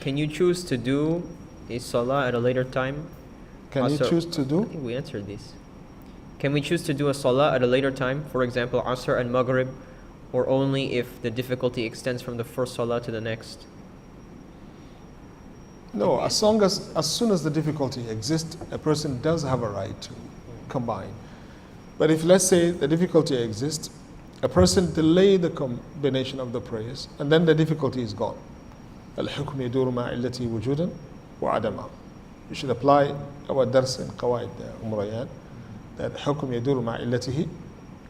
you choose to do a salah at a later time? Can you choose to do? I think we answered this. Can we choose to do a salah at a later time, for example, Asr and Maghrib, or only if the difficulty extends from the first salah to the next? No, as soon as the difficulty exists, a person does have a right to combine. But if, let's say, the difficulty exists, a person delay the combination of the prayers, and then the difficulty is gone. Al-hukm yaduru ma'illati wujudan wa adama. You should apply our dars in qawaid Rayyan, that hukm yaduru ma'illatihi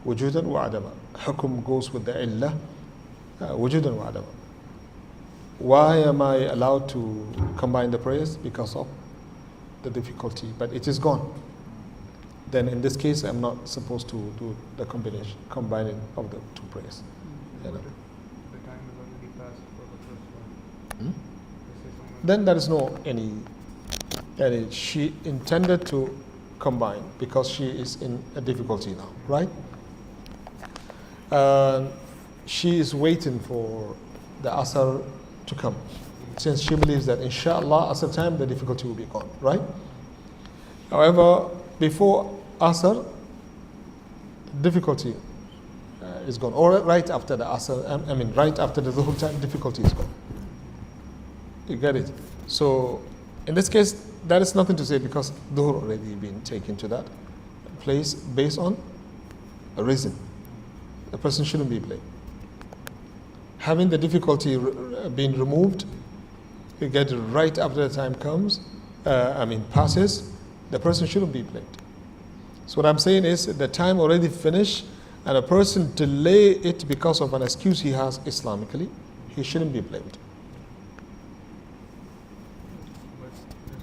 wujudan wa adama. Hukm goes with the illah, wujudan wa adama. Why am I allowed to combine the prayers? Because of the difficulty, but it is gone. Then in this case, I'm not supposed to do the combining of the two prayers. You know. The time is already passed for the first one. Then there is no any. She intended to combine because she is in a difficulty now, right? She is waiting for the Asr to come, since she believes that inshallah Asr time the difficulty will be gone, right? However, before Asr, difficulty is gone, or right after the Asr, right after the Dhuhr time, difficulty is gone. You get it? So, in this case, there is nothing to say because Dhuhr already been taken to that place based on a reason. The person shouldn't be blamed. Having the difficulty being removed, you get it right after the time comes, passes, the person shouldn't be blamed. So what I'm saying is the time already finished and a person delay it because of an excuse he has Islamically, he shouldn't be blamed.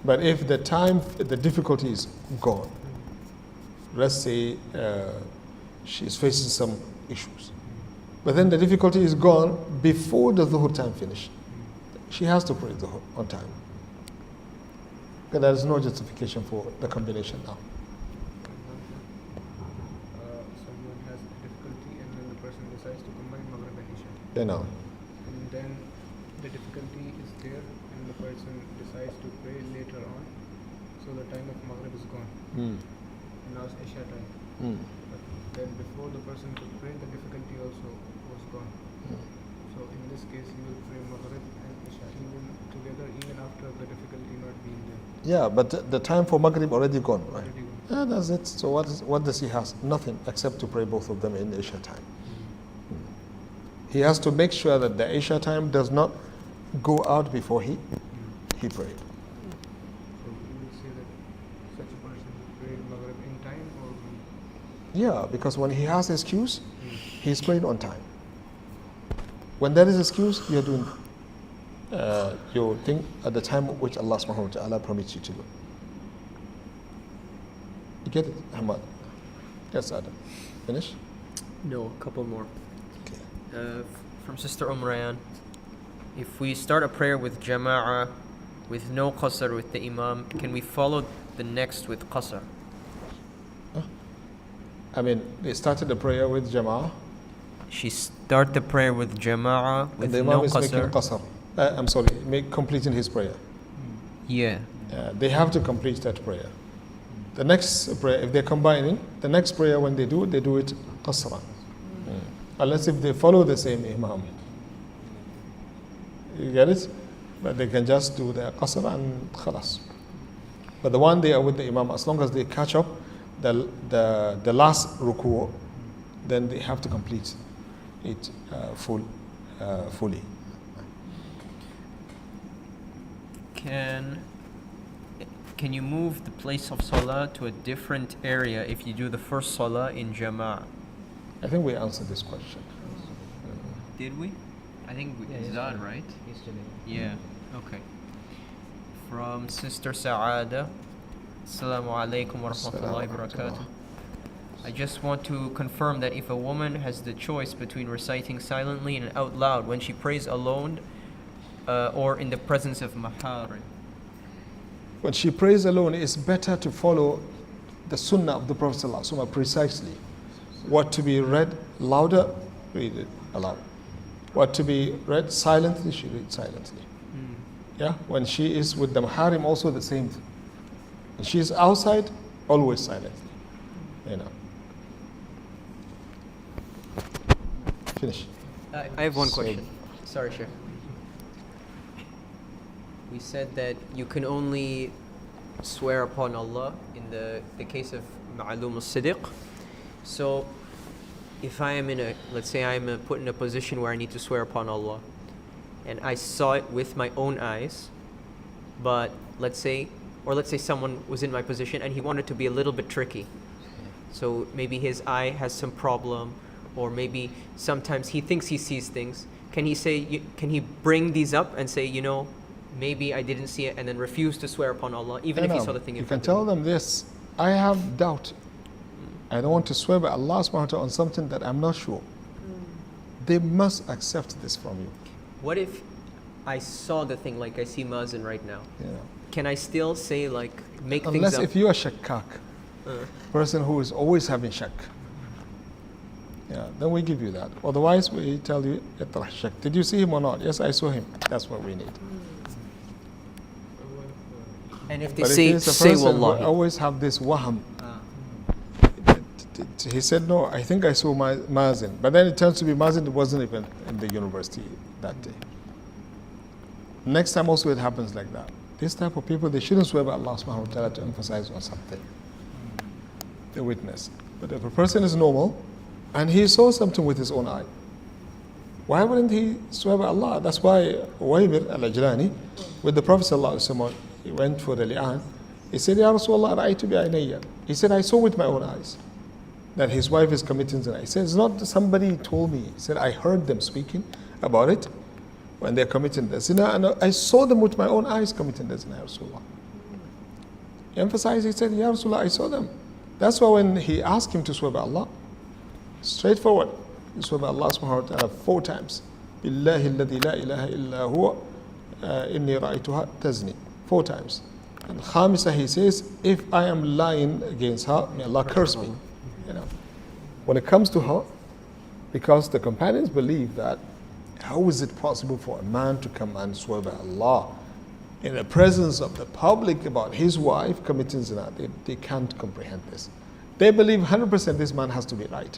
But if the difficulty is gone, let's say she's facing some issues, but then the difficulty is gone before the Dhuhr time finish, she has to pray Dhuhr on time. But there is no justification for the combination now. Someone has difficulty and then the person decides to combine Maghrib and Isha. You know. And then the difficulty is there and the person decides to pray later on. So the time of Maghrib is gone. And now it's Isha time. But then before the person could pray, the difficulty also was gone. So in this case, you will pray Maghrib and Isha together even after the difficulty not being there. Yeah, but the time for Maghrib already gone, right? Already gone. Yeah, that's it. So what does he have? Nothing except to pray both of them in the Isha time. He has to make sure that the Isha time does not go out before he prayed. So you will say that such a person will pray Maghrib in time or Yeah, because when he has excuse, he's praying on time. When there is excuse, you're doing your thing at the time which Allah subhanahu wa ta'ala permits you to do. You get it, Ahmad? Yes, Adam. Finish? No, a couple more. Okay. From Sister Ryan, if we start a prayer with jama'ah, with no qasr with the imam, can we follow the next with qasr? They started the prayer with Jama'ah, she start the prayer with jama'ah with And the no Imam is making qasr. qasr. Completing his prayer. Yeah. They have to complete that prayer. The next prayer, if they're combining, the next prayer when they do it qasra. Unless if they follow the same Imam. You get it? But they can just do the qasr and khalas. But the one they are with the Imam, as long as they catch up the last ruku', then they have to complete it fully. Can you move the place of salah to a different area if you do the first salah in jama'ah? I think we answered this question. Did we? I think it's done, right? Yesterday. Yeah. Okay. From Sister Sa'ada. Assalamu alaikum wa rahmatullahi wa barakatuh. I just want to confirm that if a woman has the choice between reciting silently and out loud when she prays alone or in the presence of maharim. When she prays alone, it's better to follow the sunnah of the Prophet ﷺ precisely. What to be read louder, read it aloud. What to be read silently, she read silently. Yeah, when she is with the maharim, also the same thing. When she is outside, always silently. You know. Finish. I have one question. Sorry, Sheikh. We said that you can only swear upon Allah in the case of ma'alum al-siddiq. So, if I am let's say I'm put in a position where I need to swear upon Allah, and I saw it with my own eyes, but let's say someone was in my position and he wanted to be a little bit tricky. So maybe his eye has some problem, or maybe sometimes he thinks he sees things. Can he bring these up and say, maybe I didn't see it, and then refuse to swear upon Allah, even if he saw the thing in front of him? You can tell them this: I have doubt. I don't want to swear by Allah subhanahu wa ta'ala on something that I'm not sure. They must accept this from you. What if I saw the thing, like I see Mazin right now? Yeah. Can I still say, make things up? Unless if you are shakkak, person who is always having shak. Yeah, then we give you that. Otherwise, we tell you, shak. Did you see him or not? Yes, I saw him. That's what we need. And if they But say, if it's a say person who wallahi. always have this waham. He said, no, I think I saw Mazin. But then it turns to be Mazin wasn't even in the university that day. Next time also it happens like that. This type of people, they shouldn't swear by Allah subhanahu wa ta'ala to emphasize on something. The witness. But if a person is normal and he saw something with his own eye, why wouldn't he swear by Allah? That's why Uwaymir al-Ajlani, with the Prophet sallallahu alaihi wasallam, he went for the li'an. He said, Ya Rasool Allah, ra'aytu bi'aynayya. He said, I saw with my own eyes that his wife is committing zina. He said, it's not somebody told me. He said, I heard them speaking about it when they're committing the zina, and I saw them with my own eyes committing the zina, Ya Rasulullah. He emphasized, he said, Ya Rasulullah, I saw them. That's why when he asked him to swear by Allah, straightforward, he swore by Allah subhanahu wa ta'ala 4 times. Billahi alladhi la ilaha illa huwa inni ra'aytuha tazni. 4 times. And Khamisa, he says, if I am lying against her, may Allah curse me. When it comes to her, because the companions believe that how is it possible for a man to come and swear by Allah in the presence of the public about his wife committing zina? They can't comprehend this. They believe 100% this man has to be right.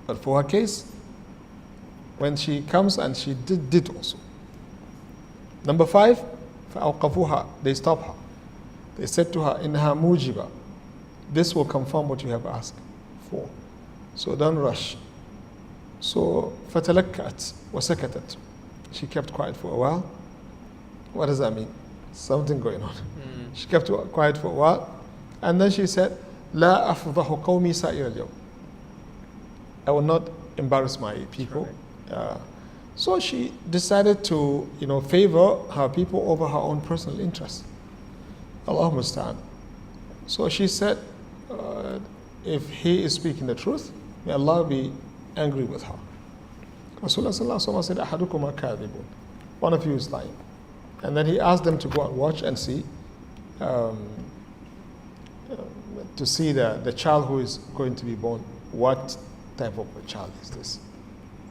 But for her case, when she comes and she did also. Number 5, فَأَوْقَفُوهَا, they stop her. They said to her, إِنَّهَا مُوجِبَةٌ, this will confirm what you have asked for. So don't rush. So فَتَلَكَّأَتْ وَسَكَتَتْ, she kept quiet for a while. What does that mean? Something going on. She kept quiet for a while, and then she said, لَا أَفْضَحُ قَوْمِي سَائِرَ الْيَوْمِ, I will not embarrass my people. So she decided to, favor her people over her own personal interests. Allahu musta'an. So she said, if he is speaking the truth, may Allah be angry with her. Rasulullah sallallahu alaihi wasallam said, "Ahadukuma kadhibun." One of you is lying. And then he asked them to go and watch and see, to see the child who is going to be born, what type of a child is this?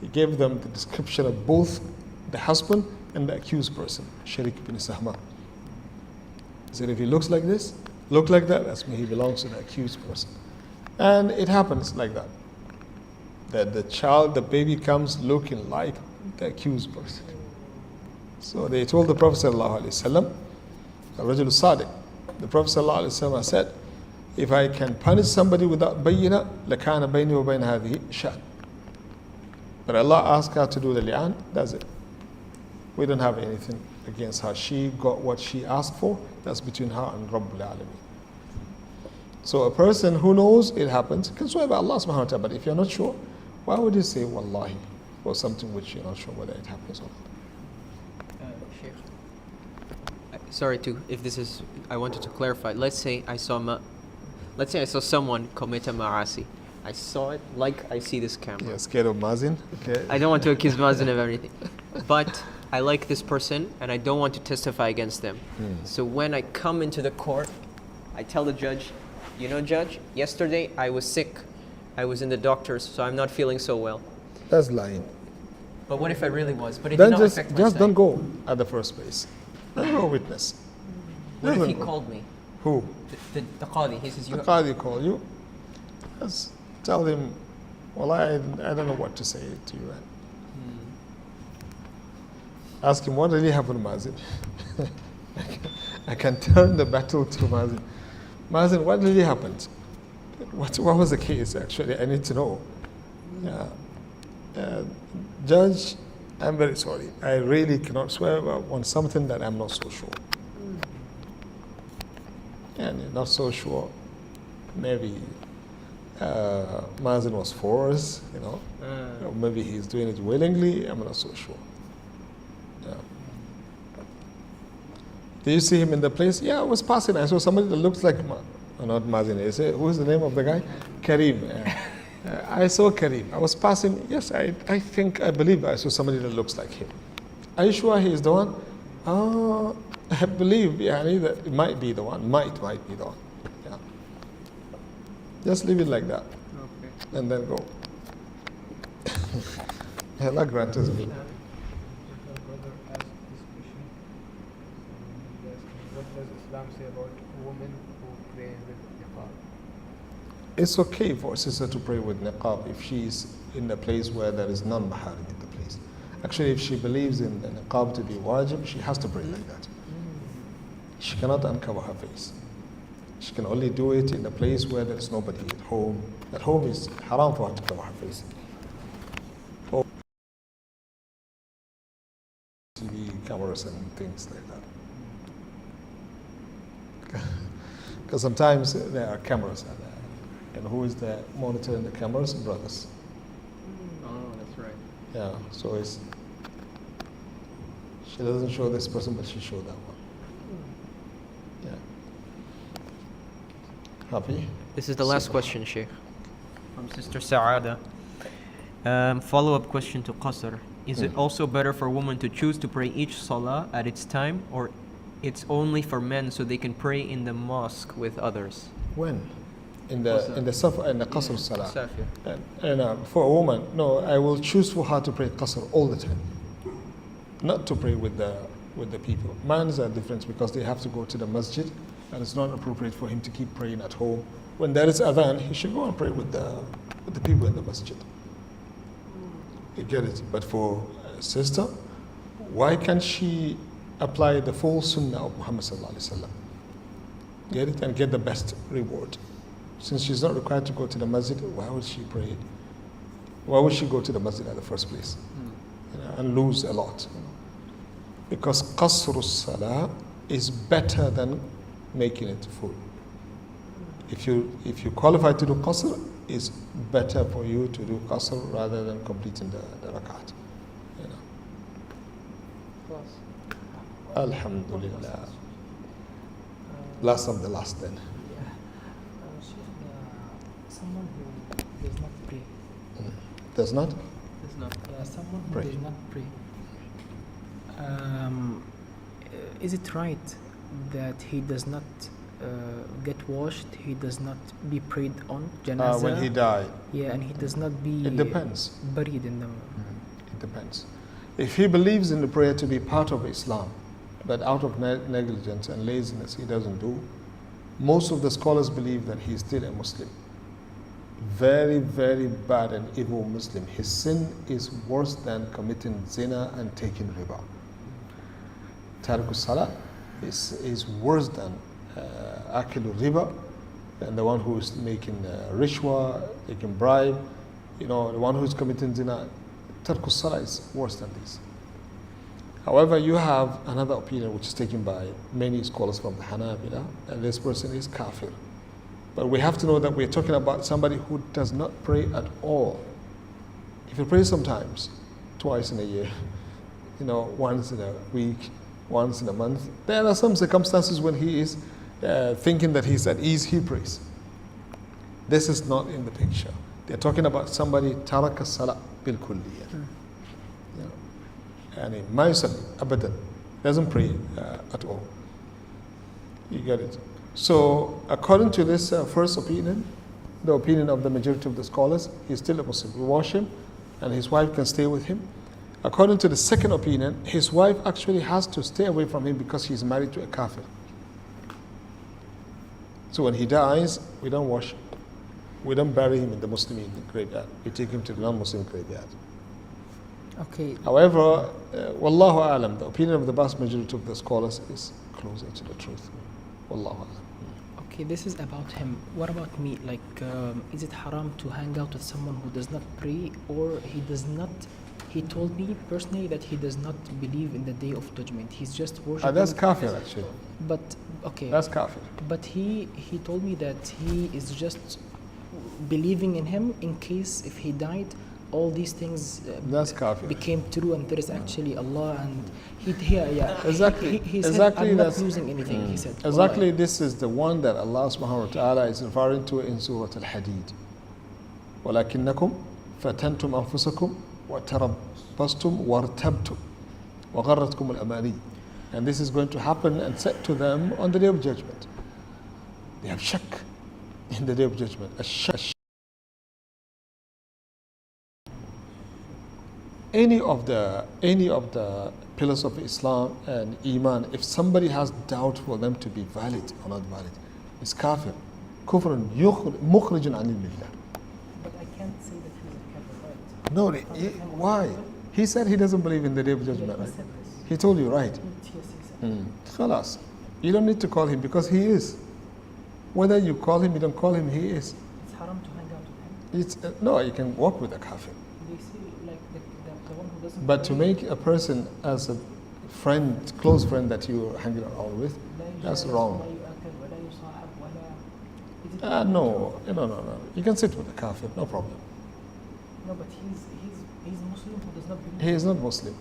He gave them the description of both the husband and the accused person, Sharik bin Sahma. He said, if he looks like this, look like that, that's me, he belongs to the accused person. And it happens like that. That the child, the baby comes looking like the accused person. So they told the Prophet ﷺ, Rajul Sadiq, the Prophet ﷺ said, if I can punish somebody without bayyina, لَكَانَ بَيْنِي وَبَيْنَ هَذِهِ شَأْنٌ. But Allah asked her to do the li'an, that's it. We don't have anything against her. She got what she asked for, that's between her and Rabbul Alameen. So a person who knows it happens can swear by Allah subhanahu wa ta'ala, but if you're not sure, why would you say wallahi for something which you're not sure whether it happens or not? Sheikh, sorry if this is, I wanted to clarify. Let's say I saw someone commit a ma'asi. I saw it like I see this camera. You're scared of Mazin? Okay. I don't want to accuse Mazin of everything. But I like this person and I don't want to testify against them. So when I come into the court, I tell the judge, you know, judge, yesterday I was sick. I was in the doctor's, so I'm not feeling so well. That's lying. But what if I really was? But it Then did not affect my just sight. don't go at the first place. Don't go witness. What if Don't he go. called me? Who? The qadi. He says, The Qadi call you. Just tell him, well, I don't know what to say to you. Ask him, what really happened, Mazin? I can turn the battle to Mazin. Mazin, what really happened? What was the case, actually? I need to know. Judge, I'm very sorry. I really cannot swear on something that I'm not so sure. And you're not so sure. Maybe Mazin was forced, you know. Or maybe he's doing it willingly. I'm not so sure. Yeah. Did you see him in the place? Yeah, I was passing. I saw somebody that looks like, not Mazin. Who's the name of the guy? Karim. I saw Karim. I was passing. Yes, I believe I saw somebody that looks like him. Are you sure he is the one? I believe, that it might be the one. Might be the one. Yeah. Just leave it like that. Okay. And then go. Allah grant us good. My brother asked this question. He asked me, what does Islam say about women who pray with niqab? It's okay for a sister to pray with niqab if she is in a place where there is non-maharim in the place. Actually, if she believes in the niqab to be wajib, she has to pray like that. She cannot uncover her face. She can only do it in a place where there is nobody at home. At home is haram for her to cover her face. Or TV cameras and things like that. Because sometimes there are cameras out there. And who is the monitoring the cameras? Brothers. Oh, that's right. Yeah, so it's, she doesn't show this person, but she showed that one. Yeah. Happy? This is the last question, Sheikh. From Sister Sa'ada. Follow-up question to Qasr. Is it also better for a woman to choose to pray each salah at its time, or it's only for men so they can pray in the mosque with others? When? In the Qasr Salah. Safir. And for a woman, no, I will choose for her to pray Qasr all the time. Not to pray with the people. Mans are different because they have to go to the masjid, and it's not appropriate for him to keep praying at home. When there is adhan, he should go and pray with the people in the masjid. You get it? But for a sister, why can't she apply the full sunnah of Muhammad sallallahu alaihi wasallam? Get it? And get the best reward. Since she's not required to go to the masjid, why would she pray? Why would she go to the masjid at the first place? And lose a lot. Because qasr salah is better than making it full. If you qualify to do qasr, it's better for you to do qasr rather than completing the rakat. Alhamdulillah. Last of the last then. Someone who does not pray. Does not? It's not. Someone who Pray. does not pray. Is it right that he does not get washed, he does not be prayed on janazah. When he died. Yeah, and he does not be It depends. buried in the. It depends. If he believes in the prayer to be part of Islam, but out of negligence and laziness he doesn't do, most of the scholars believe that he is still a Muslim. Very, very bad and evil Muslim. His sin is worse than committing zina and taking riba. Tariqus Salah is worse than Akilu riba, and the one who is making rishwa, taking bribe, the one who is committing zina. Tariqus Salah is worse than this. However, you have another opinion which is taken by many scholars from the Hanabila, and this person is kafir. But we have to know that we're talking about somebody who does not pray at all. If he prays sometimes, twice in a year, once in a week, once in a month, there are some circumstances when he is thinking that he's at ease, he prays. This is not in the picture. They're talking about somebody taraka salah bil kulliyah. And ma yusalli abadan, doesn't pray at all. You get it? So according to this first opinion, the opinion of the majority of the scholars, he's still a Muslim. We wash him and his wife can stay with him. According to the second opinion, his wife actually has to stay away from him because he's married to a kafir. So when he dies, we don't wash him. We don't bury him in the Muslim graveyard. We take him to the non-Muslim graveyard. Okay. However, wallahu alam, the opinion of the vast majority of the scholars is closer to the truth. Wallahu alam. Okay, this is about him. What about me? Like, is it haram to hang out with someone who does not pray, or he does not? He told me personally that he does not believe in the Day of Judgment. He's just worshiping. That's kafir actually. But okay. That's kafir. But he told me that he is just believing in him in case if he died, all these things that's kafir. Became true, and there is actually Allah, and exactly. He said, exactly. I'm not losing anything. He said exactly. This is the one that Allah subhanahu wa taala is referring to in Surah Al-Hadid. وَلَكِنَّكُمْ فَتَنْتُمْ أَنفُسَكُمْ وَتَرَبَّصْتُمْ وَارْتَبْتُمْ وَغَرَّتْكُمُ الْأَمَانِيُّ. And this is going to happen and said to them on the Day of Judgment. They have shak in the Day of Judgment. Any of the pillars of Islam and Iman, if somebody has doubt for them to be valid or not valid, it's kafir. Kufrun mukhrijun anil millah. But I can't say that he's a kafir, right? No, why? He said he doesn't believe in the Day of Judgment, right? He told you, right? Yes, he said. Khalas. You don't need to call him because he is. Whether you call him, you don't call him, he is. It's haram to hang out with him. No, you can walk with a kafir. They say like the one who doesn't. But to make a person as a friend, close friend that you're hanging around with, that's wrong. No. You can sit with a kafir, no problem. No, but he's a Muslim who does not believe. He is not Muslim.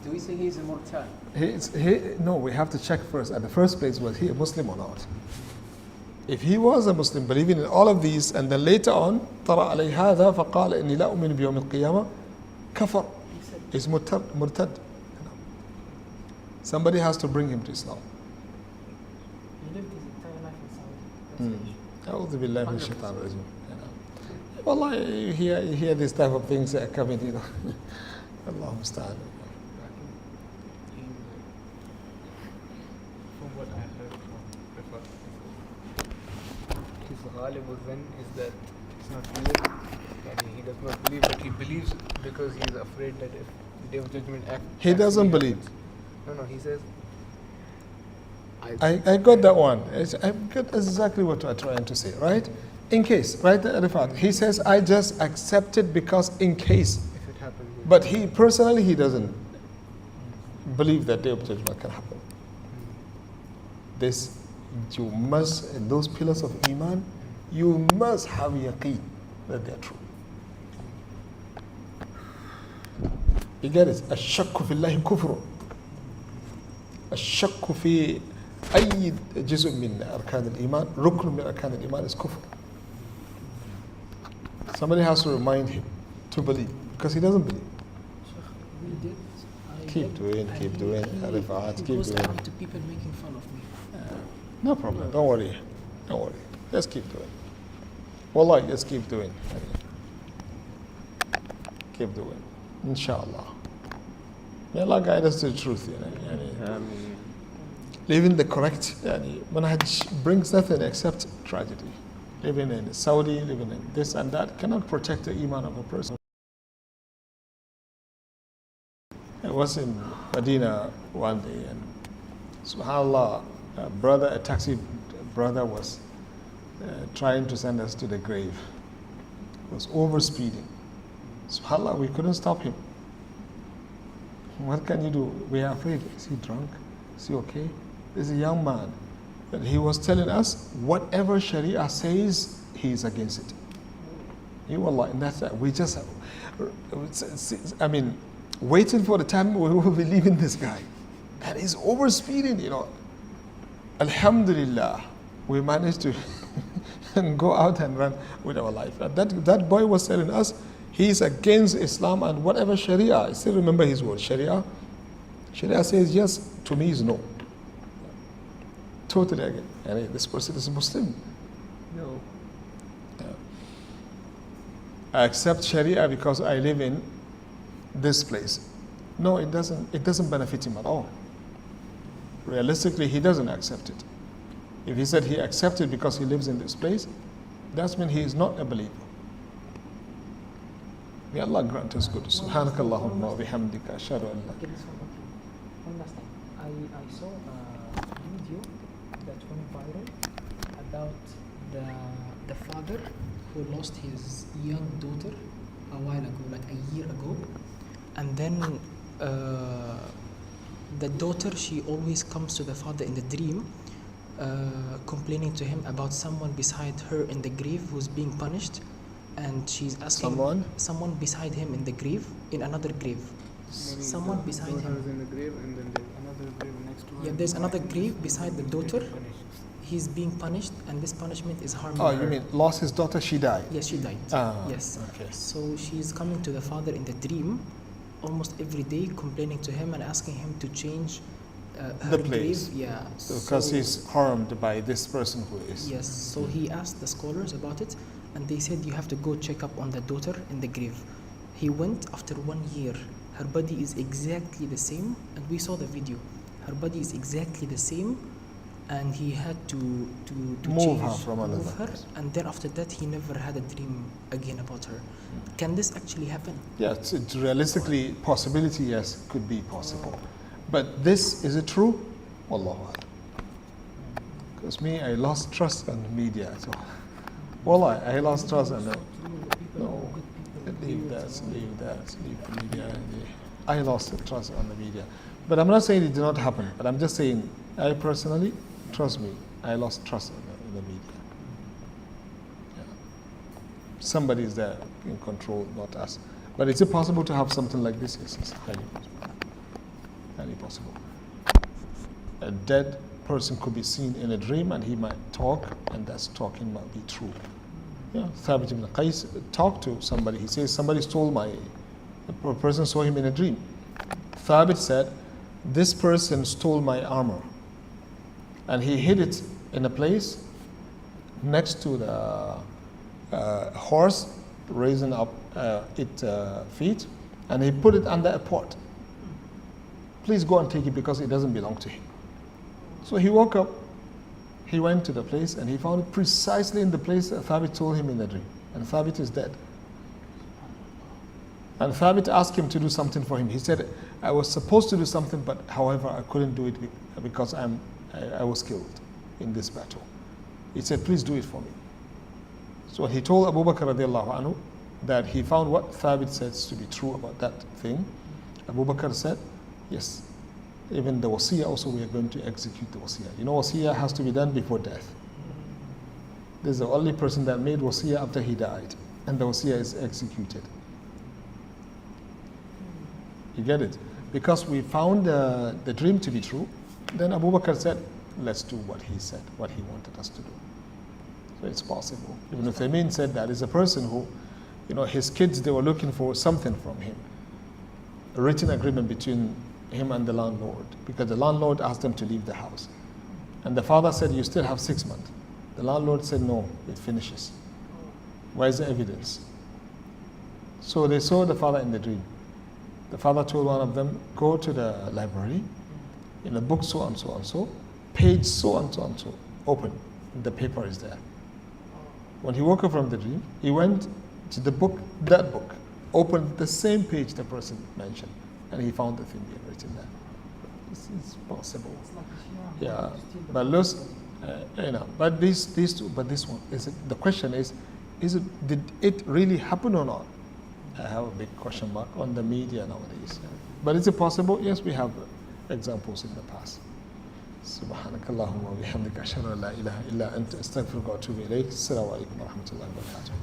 Do we say he's a murtad? No, we have to check first. At the first place, was he a Muslim or not? If he was a Muslim, believing in all of these, and then later on, طرأ عليه هذا فقال إني لا أؤمن بيوم القيامة, kafar, is murtad. Somebody has to bring him to Islam. He lived his entire life in Saudi. أعوذ بالله من الشيطان الرجيم. Wallah, you hear these type of things coming, Allah musta'an. From what I heard from his Gharib then is that it's not real. He does not believe, but he believes because he's afraid that if the Day of Judgment he doesn't believe. No, he says. I got that one. I got exactly what I'm trying to say, right? In case, right, Rifat, he says, I just accept it because in case. If it happens. But he personally, he doesn't believe that Day of Judgment can happen. This, you must, in those pillars of Iman, you must have yaqeen that they are true. You get it? الشك في الله كفر. الشك في أي جزء من أركان الإيمان ركن من أركان الإيمان is kufr. Somebody has to remind him to believe because he doesn't believe. Keep doing, Rifat, keep goes doing. around to people making fun of me. No problem. Don't worry. Don't worry. Just keep doing. Wallah, just keep doing. Keep doing. Inshallah. May Allah guide us to the truth. Living the correct manhaj brings nothing except tragedy. Living in Saudi, living in this and that cannot protect the iman of a person. I was in Medina one day, and subhanAllah, a taxi brother was trying to send us to the grave. He was over speeding. SubhanAllah, we couldn't stop him. What can you do? We are afraid. Is he drunk? Is he okay? There's a young man that he was telling us whatever Sharia says, he is against it. Wallah, and that's that. We just, waiting for the time we will be leaving this guy. And he's over speeding, Alhamdulillah, we managed to go out and run with our life. And that boy was telling us he is against Islam and whatever Sharia. I still remember his word, Sharia. Sharia says yes, to me is no. Totally again. And this person is a Muslim. No. I accept Sharia because I live in this place. No, it doesn't benefit him at all. Realistically, he doesn't accept it. If he said he accepted because he lives in this place, that means he is not a believer. May Allah grant us good. Subhanakallahumma wa bihamdika ashhadu an la. Okay, this one. Okay. One last thing. I saw a video that went viral about the father who lost his young daughter a while ago, like a year ago, and then the daughter, she always comes to the father in the dream, complaining to him about someone beside her in the grave who's being punished, and she's asking someone beside him in the grave, in another grave. Maybe Someone the beside daughter him. is in the grave, and then there's another grave next to her. Yeah, there's another grave beside the daughter. Punished. He's being punished, and this punishment is harming Oh, her. you mean lost his daughter, she died? Yes, she died. Yes. Okay. So she's coming to the father in the dream almost every day, complaining to him and asking him to change her The place. grave. Yeah. Because he's harmed by this person who is. Yes. So he asked the scholars about it, and they said you have to go check up on the daughter in the grave. He went after 1 year. Her body is exactly the same, and we saw the video. Her body is exactly the same, and he had to Move her change, from another move her, place. and then after that he never had a dream again about her. Can this actually happen? Yeah, it's realistically, possibility, yes, could be possible. But this, is it true? Wallahu a'lam. Because me, I lost trust on the media. So, Wallah, I lost trust on them. No, leave that, leave the media. I lost the trust on the media. But I'm not saying it did not happen, but I'm just saying, I personally, trust me, I lost trust in the media. Yeah. Somebody is there in control, not us. But is it possible to have something like this? Yes, it's highly possible. Highly possible. A dead person could be seen in a dream and he might talk, and that talking might be true. Yeah, Thabit ibn Qais talked to somebody. He says, somebody stole a person saw him in a dream. Thabit said, this person stole my armor. And he hid it in a place next to the horse, raising up its feet, and he put it under a pot. Please go and take it because it doesn't belong to him. So he woke up, he went to the place, and he found it precisely in the place that Thabit told him in the dream. And Thabit is dead. And Thabit asked him to do something for him. He said, I was supposed to do something, but however, I couldn't do it because I was killed in this battle. He said, please do it for me. So he told Abu Bakr radiallahu anhu that he found what Thabit says to be true about that thing. Abu Bakr said, yes, even the wasiyah also, we are going to execute the wasiyah. You know, wasiyah has to be done before death. This is the only person that made wasiyah after he died, and the wasiyah is executed. You get it? Because we found the dream to be true, then Abu Bakr said, let's do what he said, what he wanted us to do. So it's possible. Ibn Uthaymeen said that is a person who, his kids, they were looking for something from him. A written agreement between him and the landlord, because the landlord asked them to leave the house. And the father said, you still have 6 months. The landlord said, no, it finishes. Where is the evidence? So they saw the father in the dream. The father told one of them, go to the library, in a book so and so and so, page so and so and so, open. The paper is there. When he woke up from the dream, he went to the book, that book, opened the same page the person mentioned, and he found the thing being written there. It's possible. Yeah, but those, but these two, but this one, is it, the question is it, did it really happen or not? I have a big question mark on the media nowadays. But is it possible? Yes, we have examples in the past. سبحانك اللهم وبحمدك أشهد أن لا إله إلا أنت أستغفرك وأتوب إليك. السلام عليكم ورحمة الله وبركاته.